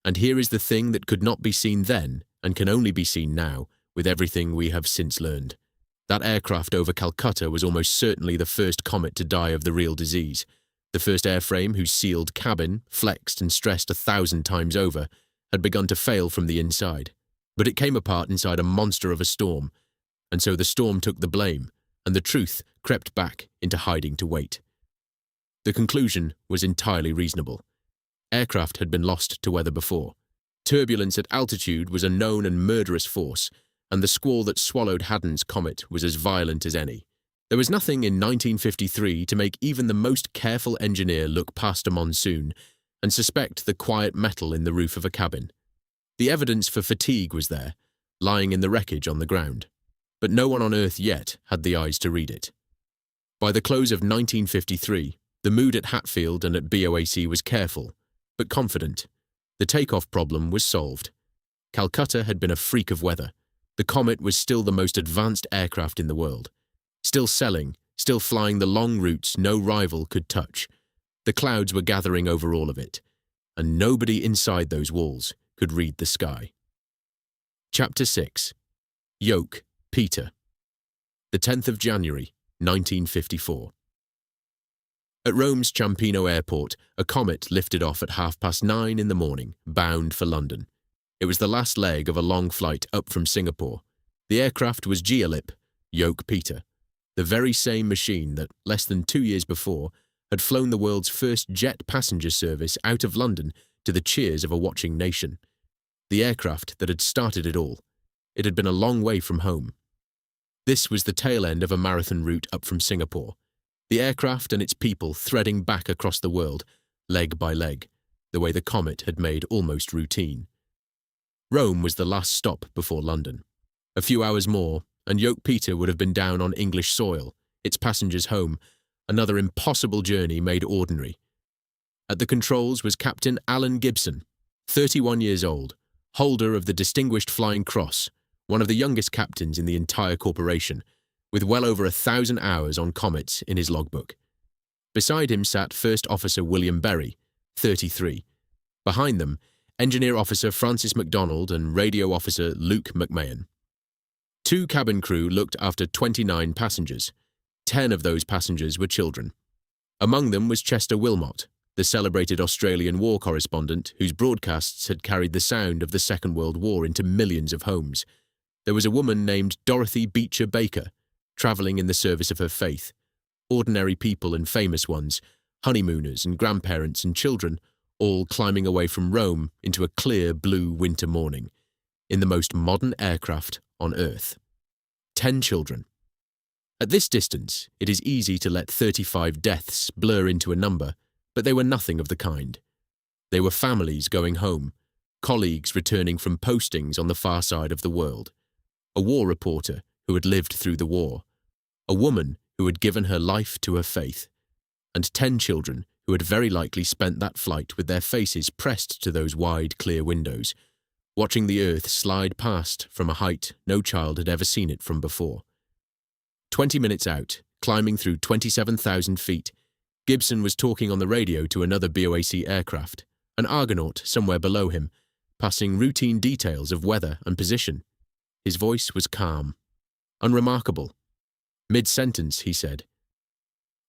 And here is the thing that could not be seen then and can only be seen now with everything we have since learned. That aircraft over Calcutta was almost certainly the first Comet to die of the real disease, the first airframe whose sealed cabin, flexed and stressed 1,000 times over, had begun to fail from the inside. But it came apart inside a monster of a storm, and so the storm took the blame, and the truth crept back into hiding to wait. The conclusion was entirely reasonable. Aircraft had been lost to weather before. Turbulence at altitude was a known and murderous force, and the squall that swallowed Haddon's Comet was as violent as any. There was nothing in 1953 to make even the most careful engineer look past a monsoon and suspect the quiet metal in the roof of a cabin. The evidence for fatigue was there, lying in the wreckage on the ground, but no one on Earth yet had the eyes to read it. By the close of 1953, the mood at Hatfield and at BOAC was careful, but confident. The takeoff problem was solved. Calcutta had been a freak of weather. The Comet was still the most advanced aircraft in the world. Still selling, still flying the long routes no rival could touch. The clouds were gathering over all of it, and nobody inside those walls could read the sky. Chapter 6. Yoke, Peter. The 10th of January, 1954. At Rome's Ciampino Airport, a Comet lifted off at 9:30 in the morning, bound for London. It was the last leg of a long flight up from Singapore. The aircraft was Geolip, Yoke Peter, the very same machine that, less than 2 years before, had flown the world's first jet passenger service out of London to the cheers of a watching nation. The aircraft that had started it all. It had been a long way from home. This was the tail end of a marathon route up from Singapore. The aircraft and its people threading back across the world, leg by leg, the way the Comet had made almost routine. Rome was the last stop before London. A few hours more, and Yoke Peter would have been down on English soil, its passengers home, another impossible journey made ordinary. At the controls was Captain Alan Gibson, 31 years old, holder of the Distinguished Flying Cross, one of the youngest captains in the entire corporation, with well over 1,000 hours on Comets in his logbook. Beside him sat First Officer William Berry, 33. Behind them, Engineer Officer Francis MacDonald and Radio Officer Luke McMahon. 2 cabin crew looked after 29 passengers. 10 of those passengers were children. Among them was Chester Wilmot, the celebrated Australian war correspondent whose broadcasts had carried the sound of the Second World War into millions of homes. There was a woman named Dorothy Beecher Baker, travelling in the service of her faith. Ordinary people and famous ones, honeymooners and grandparents and children, all climbing away from Rome into a clear blue winter morning, in the most modern aircraft on Earth. 10 children. At this distance, it is easy to let 35 deaths blur into a number, but they were nothing of the kind. They were families going home, colleagues returning from postings on the far side of the world, a war reporter who had lived through the war, a woman who had given her life to her faith, and 10 children who had very likely spent that flight with their faces pressed to those wide, clear windows, watching the Earth slide past from a height no child had ever seen it from before. 20 minutes out, climbing through 27,000 feet, Gibson was talking on the radio to another BOAC aircraft, an Argonaut somewhere below him, passing routine details of weather and position. His voice was calm, unremarkable. Mid-sentence, he said,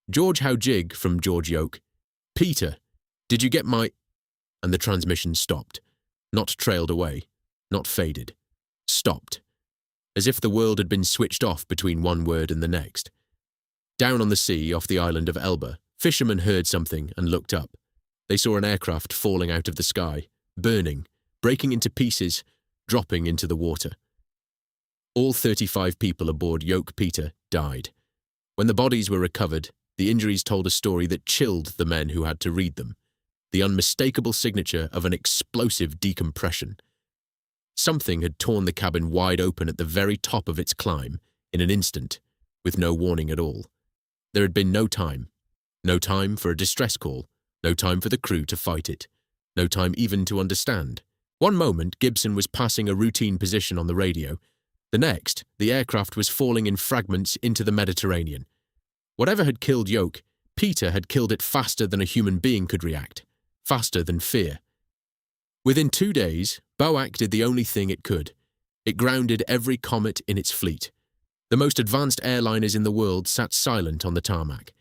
"George Howjig from George Yoke. Peter, did you get my—" And the transmission stopped, not trailed away, not faded. Stopped, as if the world had been switched off between one word and the next. Down on the sea off the island of Elba, fishermen heard something and looked up. They saw an aircraft falling out of the sky, burning, breaking into pieces, dropping into the water. All 35 people aboard Yoke Peter died. When the bodies were recovered, the injuries told a story that chilled the men who had to read them, the unmistakable signature of an explosive decompression. Something had torn the cabin wide open at the very top of its climb, in an instant, with no warning at all. There had been no time for a distress call, no time for the crew to fight it, no time even to understand. One moment, Gibson was passing a routine position on the radio. The next, the aircraft was falling in fragments into the Mediterranean. Whatever had killed Yoke, Peter had killed it faster than a human being could react, faster than fear. Within 2 days, BOAC did the only thing it could. It grounded every Comet in its fleet. The most advanced airliners in the world sat silent on the tarmac.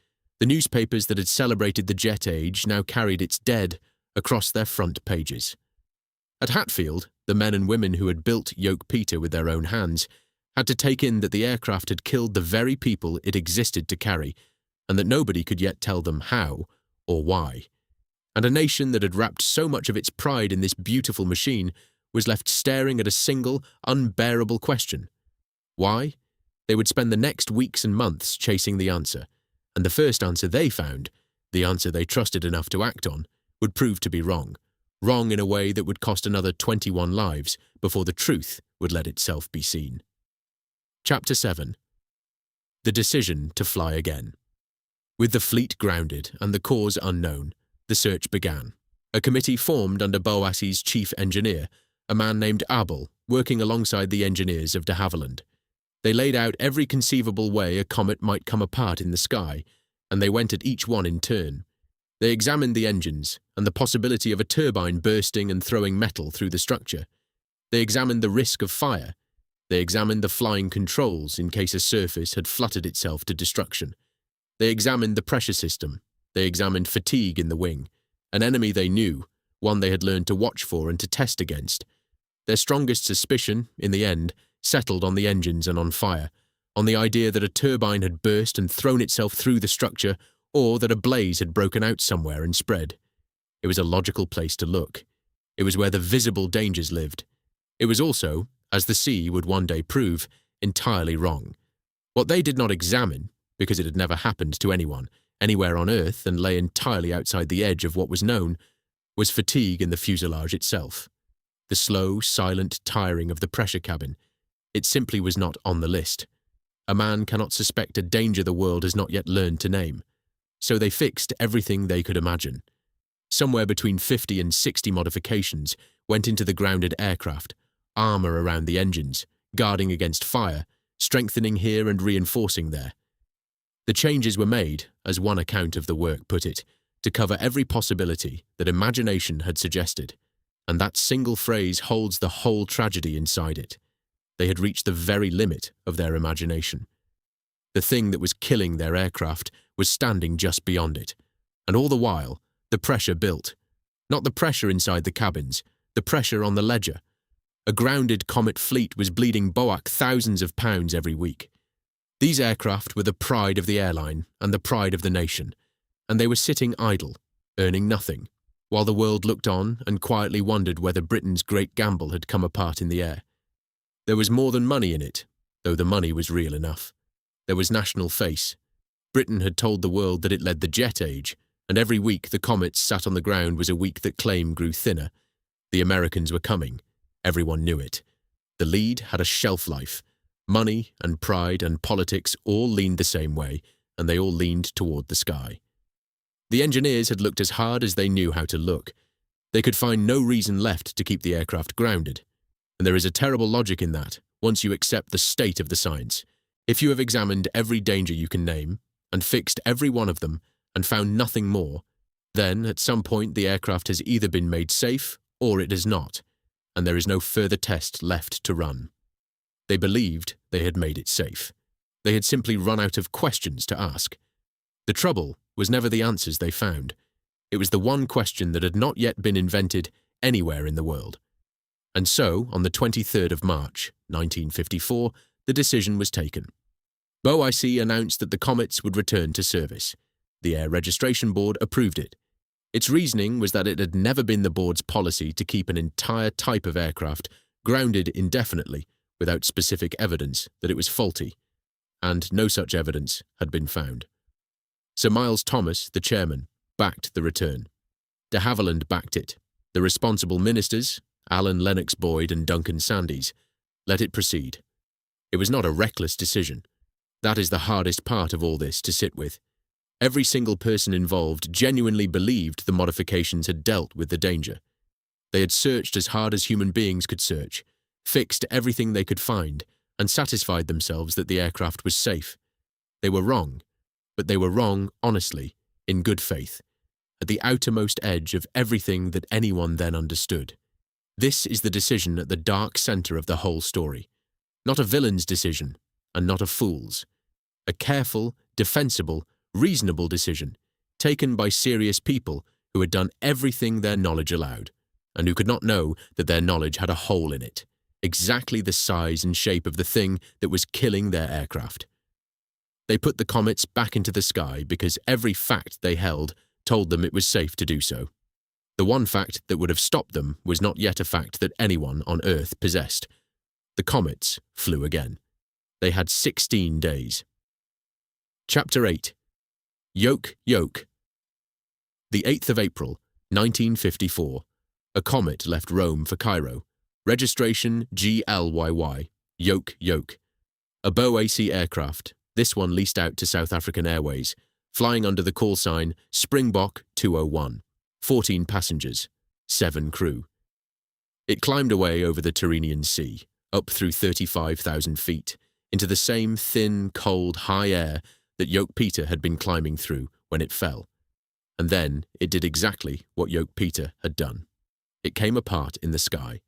The newspapers that had celebrated the jet age now carried its dead across their front pages. At Hatfield, the men and women who had built Yoke Peter with their own hands had to take in that the aircraft had killed the very people it existed to carry, and that nobody could yet tell them how or why. And a nation that had wrapped so much of its pride in this beautiful machine was left staring at a single, unbearable question. Why? They would spend the next weeks and months chasing the answer, and the first answer they found, the answer they trusted enough to act on, would prove to be wrong in a way that would cost another 21 lives before the truth would let itself be seen. Chapter 7. The decision to fly again. With the fleet grounded and the cause unknown, the search began. A committee formed under BOAC's chief engineer, a man named Abel, working alongside the engineers of de Havilland. They laid out every conceivable way a comet might come apart in the sky, and they went at each one in turn. They examined the engines and the possibility of a turbine bursting and throwing metal through the structure. They examined the risk of fire. They examined the flying controls in case a surface had fluttered itself to destruction. They examined the pressure system. They examined fatigue in the wing, an enemy they knew, one they had learned to watch for and to test against. Their strongest suspicion, in the end, settled on the engines and on fire, on the idea that a turbine had burst and thrown itself through the structure, or that a blaze had broken out somewhere and spread. It was a logical place to look. It was where the visible dangers lived. It was also, as the sea would one day prove, entirely wrong. What they did not examine, because it had never happened to anyone, anywhere on Earth and lay entirely outside the edge of what was known, was fatigue in the fuselage itself. The slow, silent tiring of the pressure cabin. It simply was not on the list. A man cannot suspect a danger the world has not yet learned to name. So they fixed everything they could imagine. Somewhere between 50 and 60 modifications went into the grounded aircraft, armor around the engines, guarding against fire, strengthening here and reinforcing there. The changes were made, as one account of the work put it, to cover every possibility that imagination had suggested, and that single phrase holds the whole tragedy inside it. They had reached the very limit of their imagination. The thing that was killing their aircraft was standing just beyond it, and all the while, the pressure built. Not the pressure inside the cabins, the pressure on the ledger. A grounded Comet fleet was bleeding BOAC thousands of pounds every week. These aircraft were the pride of the airline and the pride of the nation, and they were sitting idle, earning nothing, while the world looked on and quietly wondered whether Britain's great gamble had come apart in the air. There was more than money in it, though the money was real enough. There was national face. Britain had told the world that it led the jet age, and every week the Comets sat on the ground was a week that claim grew thinner. The Americans were coming. Everyone knew it. The lead had a shelf life. Money and pride and politics all leaned the same way, and they all leaned toward the sky. The engineers had looked as hard as they knew how to look. They could find no reason left to keep the aircraft grounded. And there is a terrible logic in that, once you accept the state of the science. If you have examined every danger you can name, and fixed every one of them, and found nothing more, then at some point the aircraft has either been made safe or it has not, and there is no further test left to run. They believed they had made it safe. They had simply run out of questions to ask. The trouble was never the answers they found. It was the one question that had not yet been invented anywhere in the world. And so, on the 23rd of March, 1954, the decision was taken. BOAC announced that the Comets would return to service. The Air Registration Board approved it. Its reasoning was that it had never been the board's policy to keep an entire type of aircraft grounded indefinitely without specific evidence that it was faulty. and no such evidence had been found. Sir Miles Thomas, the chairman, backed the return. De Havilland backed it. The responsible ministers, Alan Lennox Boyd and Duncan Sandys, let it proceed. It was not a reckless decision. That is the hardest part of all this to sit with. Every single person involved genuinely believed the modifications had dealt with the danger. They had searched as hard as human beings could search, fixed everything they could find, and satisfied themselves that the aircraft was safe. They were wrong, but they were wrong honestly, in good faith, at the outermost edge of everything that anyone then understood. This is the decision at the dark center of the whole story. Not a villain's decision, and not a fool's. A careful, defensible, reasonable decision, taken by serious people who had done everything their knowledge allowed, and who could not know that their knowledge had a hole in it, exactly the size and shape of the thing that was killing their aircraft. They put the Comets back into the sky because every fact they held told them it was safe to do so. The one fact that would have stopped them was not yet a fact that anyone on Earth possessed. The Comets flew again. They had 16 days. Chapter 8. Yoke, Yoke. The 8th of April, 1954, a Comet left Rome for Cairo. Registration GLYY, Yoke, Yoke. A Bow AC aircraft, this one leased out to South African Airways, flying under the call sign Springbok 201. 14 passengers, 7 crew. It climbed away over the Tyrrhenian Sea, up through 35,000 feet, into the same thin, cold, high air that Yoke Peter had been climbing through when it fell. And then it did exactly what Yoke Peter had done. It came apart in the sky.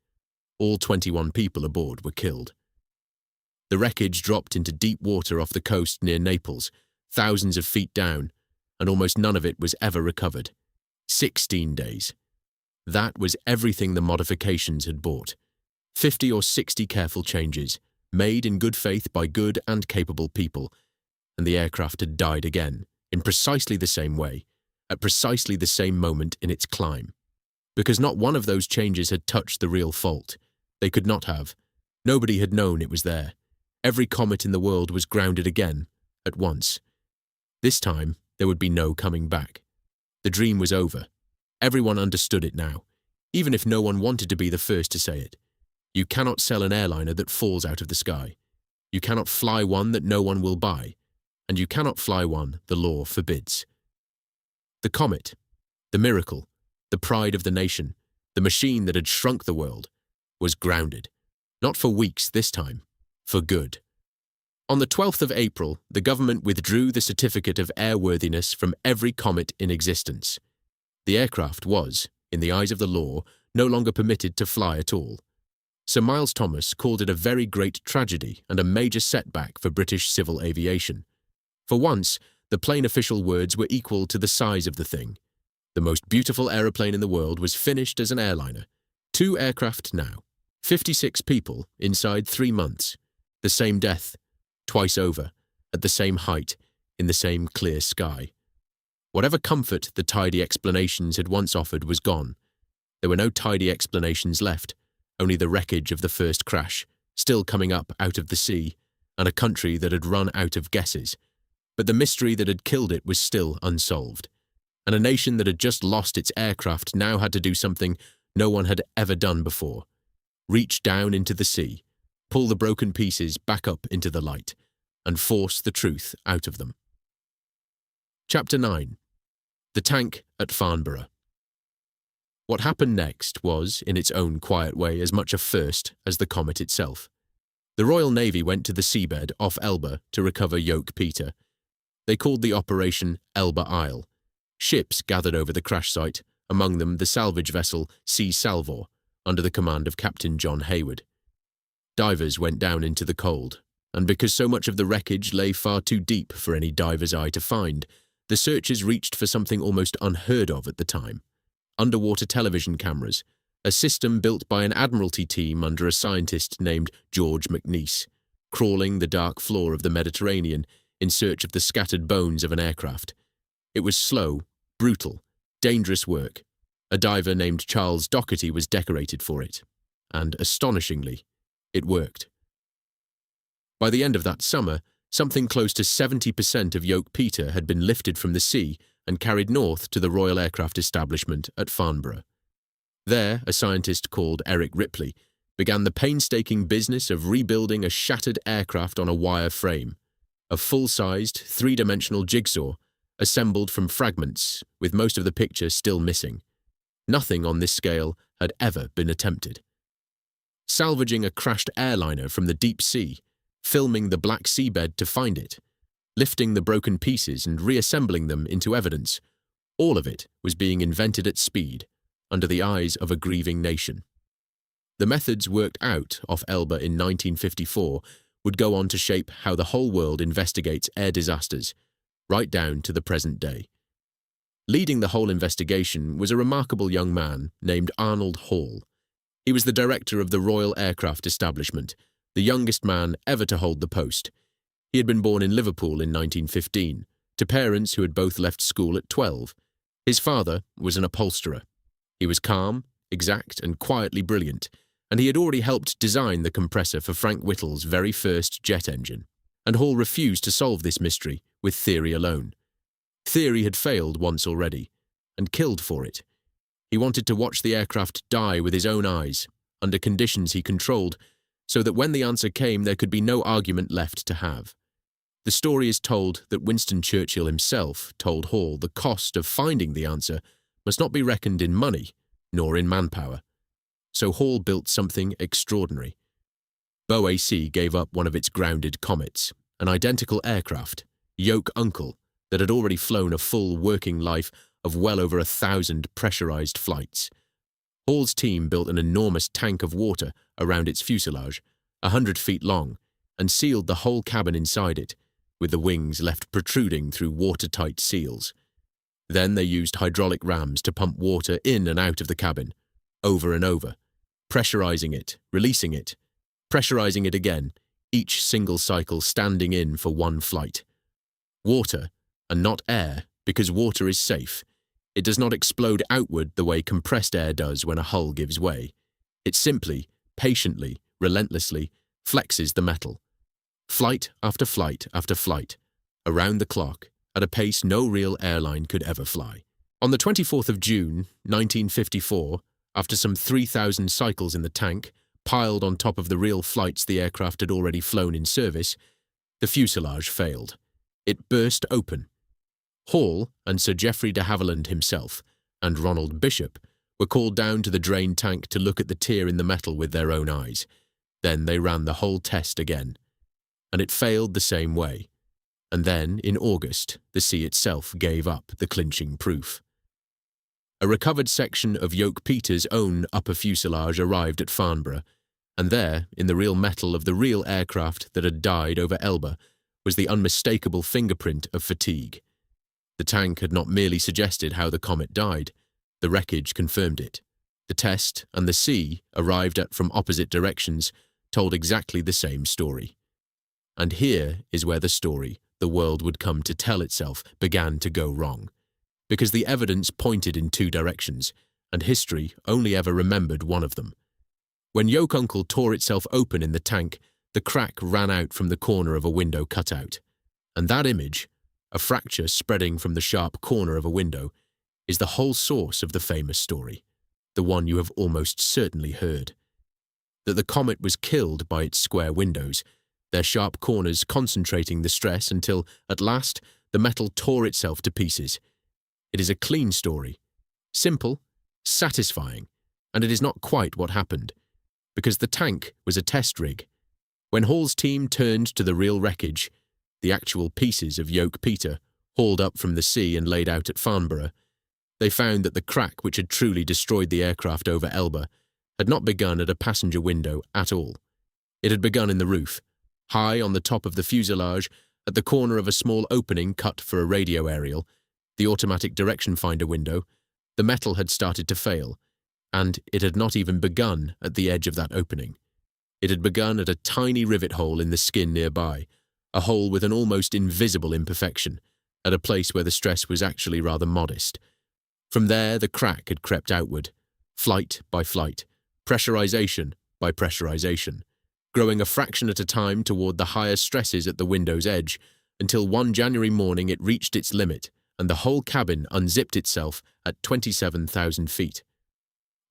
All 21 people aboard were killed. The wreckage dropped into deep water off the coast near Naples, thousands of feet down, and almost none of it was ever recovered. 16 days. That was everything the modifications had bought. 50 or 60 careful changes, made in good faith by good and capable people, and the aircraft had died again, in precisely the same way, at precisely the same moment in its climb. Because not one of those changes had touched the real fault. They could not have. Nobody had known it was there. Every comet in the world was grounded again, at once. This time, there would be no coming back. The dream was over. Everyone understood it now, even if no one wanted to be the first to say it. You cannot sell an airliner that falls out of the sky. You cannot fly one that no one will buy, and you cannot fly one the law forbids. The Comet, the miracle, the pride of the nation, the machine that had shrunk the world, was grounded. Not for weeks this time, for good. On the 12th of April, the government withdrew the certificate of airworthiness from every Comet in existence. The aircraft was, in the eyes of the law, no longer permitted to fly at all. Sir Miles Thomas called it a very great tragedy and a major setback for British civil aviation. For once, the plain official words were equal to the size of the thing. The most beautiful aeroplane in the world was finished as an airliner. 2 aircraft now. 56 people inside 3 months. The same death. Twice over, at the same height, in the same clear sky. Whatever comfort the tidy explanations had once offered was gone. There were no tidy explanations left, only the wreckage of the first crash, still coming up out of the sea, and a country that had run out of guesses. But the mystery that had killed it was still unsolved. And a nation that had just lost its aircraft now had to do something no one had ever done before. Reach down into the sea, pull the broken pieces back up into the light, and force the truth out of them. Chapter 9. The Tank at Farnborough. What happened next was, in its own quiet way, as much a first as the Comet itself. The Royal Navy went to the seabed off Elba to recover Yoke Peter. They called the operation Elba Isle. Ships gathered over the crash site, among them the salvage vessel Sea Salvor, under the command of Captain John Hayward. Divers went down into the cold, and because so much of the wreckage lay far too deep for any diver's eye to find, the searchers reached for something almost unheard of at the time: underwater television cameras, a system built by an Admiralty team under a scientist named George McNeice, crawling the dark floor of the Mediterranean in search of the scattered bones of an aircraft. It was slow, brutal, dangerous work. A diver named Charles Doherty was decorated for it, and astonishingly, it worked. By the end of that summer, something close to 70% of Yoke Peter had been lifted from the sea and carried north to the Royal Aircraft Establishment at Farnborough. There, a scientist called Eric Ripley began the painstaking business of rebuilding a shattered aircraft on a wire frame, a full-sized, three-dimensional jigsaw assembled from fragments, with most of the picture still missing. Nothing on this scale had ever been attempted. Salvaging a crashed airliner from the deep sea, filming the black seabed to find it, lifting the broken pieces and reassembling them into evidence, all of it was being invented at speed, under the eyes of a grieving nation. The methods worked out off Elba in 1954 would go on to shape how the whole world investigates air disasters, right down to the present day. Leading the whole investigation was a remarkable young man named Arnold Hall. He was the director of the Royal Aircraft Establishment, the youngest man ever to hold the post. He had been born in Liverpool in 1915, to parents who had both left school at 12. His father was an upholsterer. He was calm, exact, and quietly brilliant, and he had already helped design the compressor for Frank Whittle's very first jet engine. And Hall refused to solve this mystery with theory alone. Theory had failed once already, and killed for it. He wanted to watch the aircraft die with his own eyes, under conditions he controlled, so that when the answer came there could be no argument left to have. The story is told that Winston Churchill himself told Hall the cost of finding the answer must not be reckoned in money, nor in manpower. So Hall built something extraordinary. BOAC gave up one of its grounded Comets, an identical aircraft, Yoke Uncle, that had already flown a full working life of well over 1,000 pressurized flights. Hall's team built an enormous tank of water around its fuselage, 100 feet long, and sealed the whole cabin inside it, with the wings left protruding through watertight seals. Then they used hydraulic rams to pump water in and out of the cabin, over and over, pressurizing it, releasing it, pressurizing it again, each single cycle standing in for one flight. Water, and not air, because water is safe. It does not explode outward the way compressed air does when a hull gives way. It simply, patiently, relentlessly flexes the metal. Flight after flight after flight, around the clock, at a pace no real airline could ever fly. On the 24th of June, 1954, after some 3,000 cycles in the tank, piled on top of the real flights the aircraft had already flown in service, the fuselage failed. It burst open. Hall and Sir Geoffrey de Havilland himself, and Ronald Bishop, were called down to the drain tank to look at the tear in the metal with their own eyes. Then they ran the whole test again. And it failed the same way. And then, in August, the sea itself gave up the clinching proof. A recovered section of Yoke Peter's own upper fuselage arrived at Farnborough, and there, in the real metal of the real aircraft that had died over Elba, was the unmistakable fingerprint of fatigue. The tank had not merely suggested how the Comet died, the wreckage confirmed it. The test and the sea, arrived at from opposite directions, told exactly the same story. And here is where the story the world would come to tell itself began to go wrong, because the evidence pointed in two directions, and history only ever remembered one of them. When Yoke Uncle tore itself open in the tank, the crack ran out from the corner of a window cutout, and that image, a fracture spreading from the sharp corner of a window, is the whole source of the famous story, the one you have almost certainly heard. That the Comet was killed by its square windows, their sharp corners concentrating the stress until, at last, the metal tore itself to pieces. It is a clean story, simple, satisfying, and it is not quite what happened, because the tank was a test rig. When Hall's team turned to the real wreckage, the actual pieces of Yoke Peter, hauled up from the sea and laid out at Farnborough, they found that the crack which had truly destroyed the aircraft over Elba had not begun at a passenger window at all. It had begun in the roof, high on the top of the fuselage, at the corner of a small opening cut for a radio aerial, the automatic direction finder window. The metal had started to fail, and it had not even begun at the edge of that opening. It had begun at a tiny rivet hole in the skin nearby, a hole with an almost invisible imperfection, at a place where the stress was actually rather modest. From there the crack had crept outward, flight by flight, pressurization by pressurization, growing a fraction at a time toward the higher stresses at the window's edge, until one January morning it reached its limit and the whole cabin unzipped itself at 27,000 feet.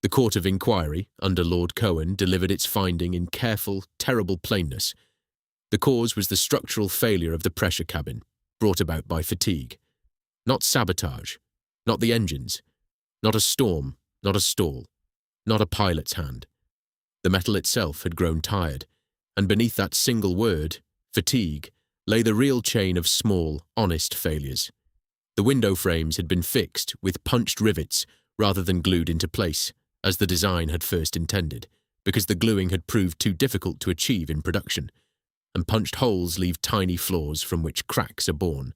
The Court of Inquiry, under Lord Cohen, delivered its finding in careful, terrible plainness. The cause was the structural failure of the pressure cabin, brought about by fatigue. Not sabotage, not the engines, not a storm, not a stall, not a pilot's hand. The metal itself had grown tired, and beneath that single word, fatigue, lay the real chain of small, honest failures. The window frames had been fixed with punched rivets rather than glued into place, as the design had first intended, because the gluing had proved too difficult to achieve in production, and punched holes leave tiny flaws from which cracks are born.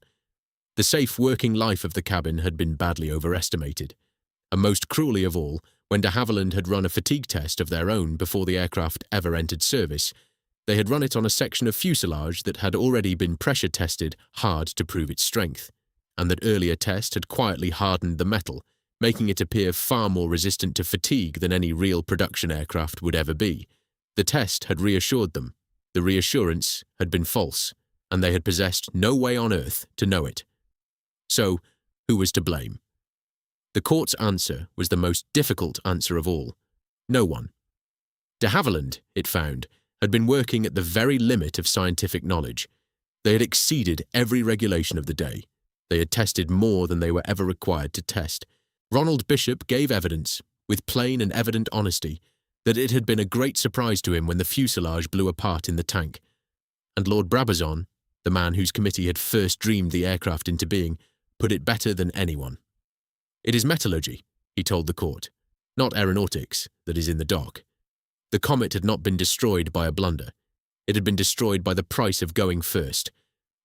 The safe working life of the cabin had been badly overestimated, and most cruelly of all, when de Havilland had run a fatigue test of their own before the aircraft ever entered service, they had run it on a section of fuselage that had already been pressure tested hard to prove its strength, and that earlier test had quietly hardened the metal, making it appear far more resistant to fatigue than any real production aircraft would ever be. The test had reassured them. The reassurance had been false, and they had possessed no way on earth to know it. So, who was to blame? The court's answer was the most difficult answer of all. No one. De Havilland, it found, had been working at the very limit of scientific knowledge. They had exceeded every regulation of the day. They had tested more than they were ever required to test. Ronald Bishop gave evidence, with plain and evident honesty, that it had been a great surprise to him when the fuselage blew apart in the tank. And Lord Brabazon, the man whose committee had first dreamed the aircraft into being, put it better than anyone. It is metallurgy, he told the court, not aeronautics, that is in the dock. The Comet had not been destroyed by a blunder. It had been destroyed by the price of going first,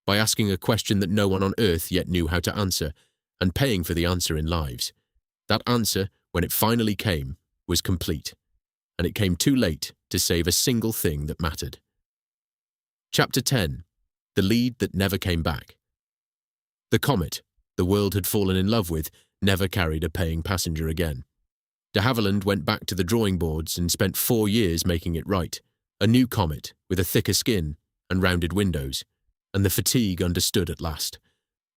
by asking a question that no one on earth yet knew how to answer, and paying for the answer in lives. That answer, when it finally came, was complete, and it came too late to save a single thing that mattered. Chapter 10. The Lead That Never Came Back. The Comet, the world had fallen in love with, never carried a paying passenger again. De Havilland went back to the drawing boards and spent 4 years making it right. A new Comet, with a thicker skin and rounded windows, and the fatigue understood at last.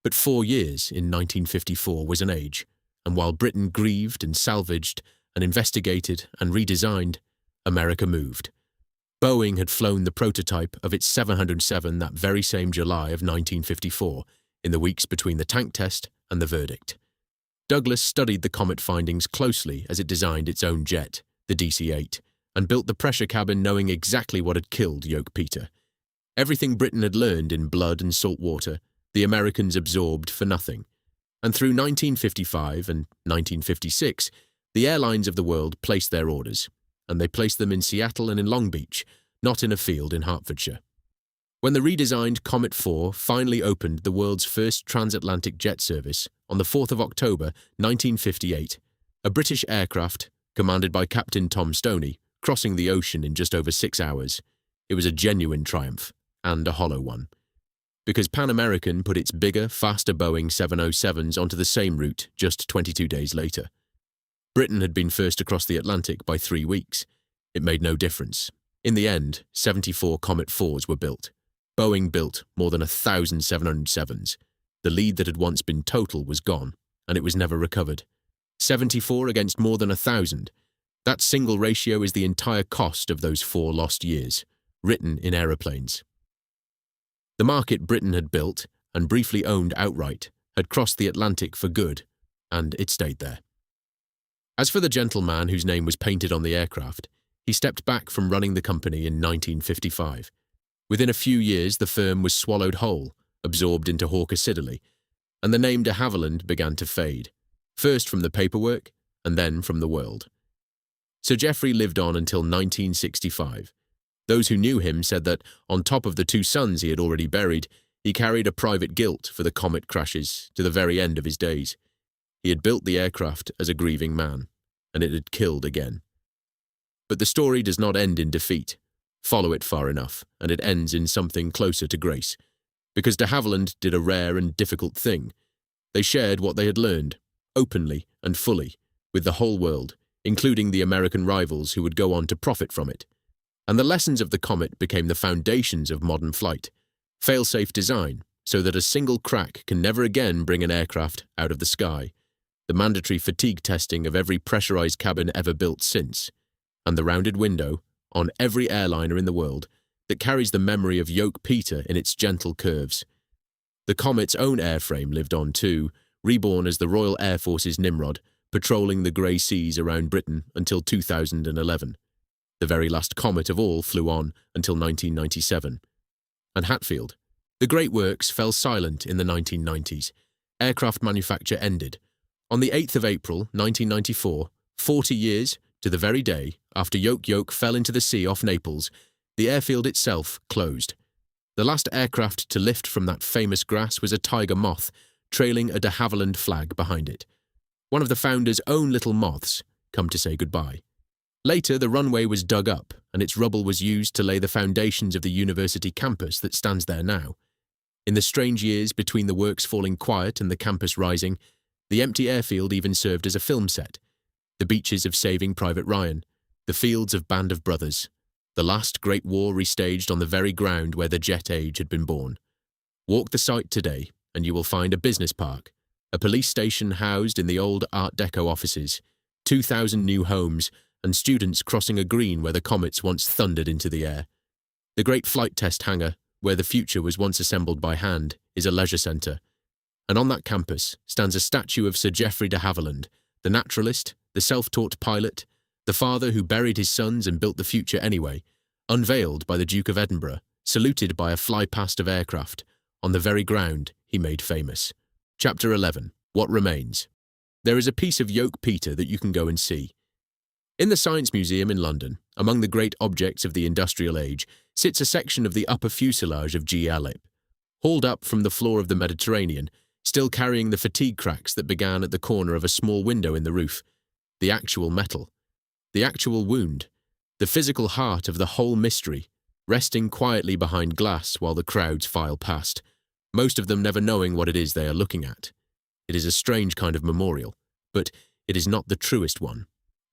But 4 years in 1954 was an age, and while Britain grieved and salvaged and investigated and redesigned, America moved. Boeing had flown the prototype of its 707 that very same July of 1954, in the weeks between the tank test and the verdict. Douglas studied the Comet findings closely as it designed its own jet, the DC-8, and built the pressure cabin knowing exactly what had killed Yoke Peter. Everything Britain had learned in blood and salt water, the Americans absorbed for nothing. And through 1955 and 1956, the airlines of the world placed their orders, and they placed them in Seattle and in Long Beach, not in a field in Hertfordshire. When the redesigned Comet 4 finally opened the world's first transatlantic jet service on the 4th of October 1958, a British aircraft, commanded by Captain Tom Stoney, crossing the ocean in just over 6 hours, it was a genuine triumph, and a hollow one. Because Pan American put its bigger, faster Boeing 707s onto the same route just 22 days later. Britain had been first across the Atlantic by 3 weeks. It made no difference. In the end, 74 Comet 4s were built. Boeing built more than 1,000 707s. The lead that had once been total was gone, and it was never recovered. 74 against more than 1,000. That single ratio is the entire cost of those 4 lost years, written in aeroplanes. The market Britain had built, and briefly owned outright, had crossed the Atlantic for good, and it stayed there. As for the gentleman whose name was painted on the aircraft, he stepped back from running the company in 1955. Within a few years, the firm was swallowed whole, absorbed into Hawker Siddeley, and the name de Havilland began to fade, first from the paperwork and then from the world. Sir Geoffrey lived on until 1965. Those who knew him said that, on top of the 2 sons he had already buried, he carried a private guilt for the Comet crashes to the very end of his days. He had built the aircraft as a grieving man, and it had killed again. But the story does not end in defeat. Follow it far enough, and it ends in something closer to grace. Because de Havilland did a rare and difficult thing. They shared what they had learned, openly and fully, with the whole world, including the American rivals who would go on to profit from it. And the lessons of the Comet became the foundations of modern flight. Fail-safe design, so that a single crack can never again bring an aircraft out of the sky. The mandatory fatigue testing of every pressurized cabin ever built since. And the rounded window, on every airliner in the world, that carries the memory of Yoke Peter in its gentle curves. The Comet's own airframe lived on too, reborn as the Royal Air Force's Nimrod, patrolling the grey seas around Britain until 2011. The very last Comet of all flew on until 1997. And Hatfield. The great works fell silent in the 1990s. Aircraft manufacture ended. On the 8th of April, 1994, 40 years, to the very day, after Yoke fell into the sea off Naples, the airfield itself closed. The last aircraft to lift from that famous grass was a tiger moth, trailing a de Havilland flag behind it. One of the founders' own little moths, come to say goodbye. Later, the runway was dug up, and its rubble was used to lay the foundations of the university campus that stands there now. In the strange years between the works falling quiet and the campus rising, the empty airfield even served as a film set. The beaches of Saving Private Ryan, the fields of Band of Brothers, the last great war restaged on the very ground where the jet age had been born. Walk the site today, and you will find a business park, a police station housed in the old Art Deco offices, 2,000 new homes, and students crossing a green where the Comets once thundered into the air. The great flight test hangar, where the future was once assembled by hand, is a leisure centre. And on that campus stands a statue of Sir Geoffrey de Havilland, the naturalist, the self-taught pilot, the father who buried his sons and built the future anyway, unveiled by the Duke of Edinburgh, saluted by a fly-past of aircraft, on the very ground he made famous. Chapter 11. What Remains. There is a piece of Yoke Peter that you can go and see. In the Science Museum in London, among the great objects of the industrial age, sits a section of the upper fuselage of G. Alip, hauled up from the floor of the Mediterranean, still carrying the fatigue cracks that began at the corner of a small window in the roof. The actual metal. The actual wound. The physical heart of the whole mystery, resting quietly behind glass while the crowds file past, most of them never knowing what it is they are looking at. It is a strange kind of memorial, but it is not the truest one.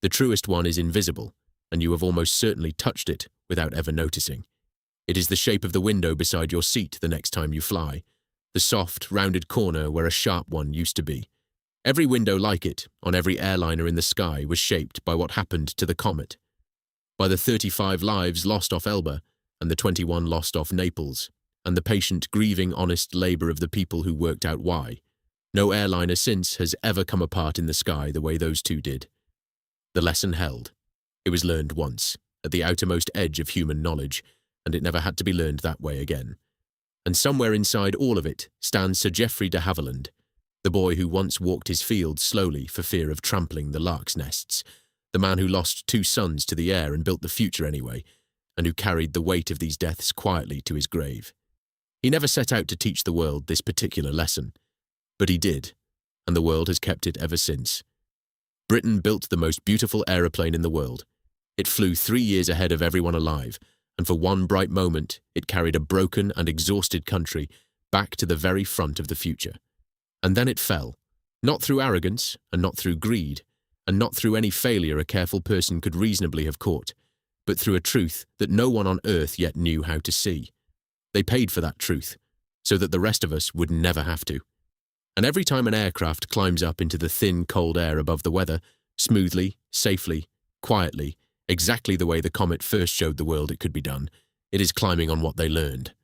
The truest one is invisible, and you have almost certainly touched it without ever noticing. It is the shape of the window beside your seat the next time you fly, the soft, rounded corner where a sharp one used to be. Every window like it, on every airliner in the sky, was shaped by what happened to the Comet. By the 35 lives lost off Elba, and the 21 lost off Naples, and the patient, grieving, honest labour of the people who worked out why. No airliner since has ever come apart in the sky the way those two did. The lesson held. It was learned once, at the outermost edge of human knowledge, and it never had to be learned that way again. And somewhere inside all of it stands Sir Geoffrey de Havilland, the boy who once walked his fields slowly for fear of trampling the lark's nests, the man who lost 2 sons to the air and built the future anyway, and who carried the weight of these deaths quietly to his grave. He never set out to teach the world this particular lesson, but he did, and the world has kept it ever since. Britain built the most beautiful aeroplane in the world. It flew 3 years ahead of everyone alive, and for one bright moment it carried a broken and exhausted country back to the very front of the future. And then it fell, not through arrogance, and not through greed, and not through any failure a careful person could reasonably have caught, but through a truth that no one on earth yet knew how to see. They paid for that truth, so that the rest of us would never have to. And every time an aircraft climbs up into the thin, cold air above the weather, smoothly, safely, quietly, exactly the way the Comet first showed the world it could be done, it is climbing on what they learned.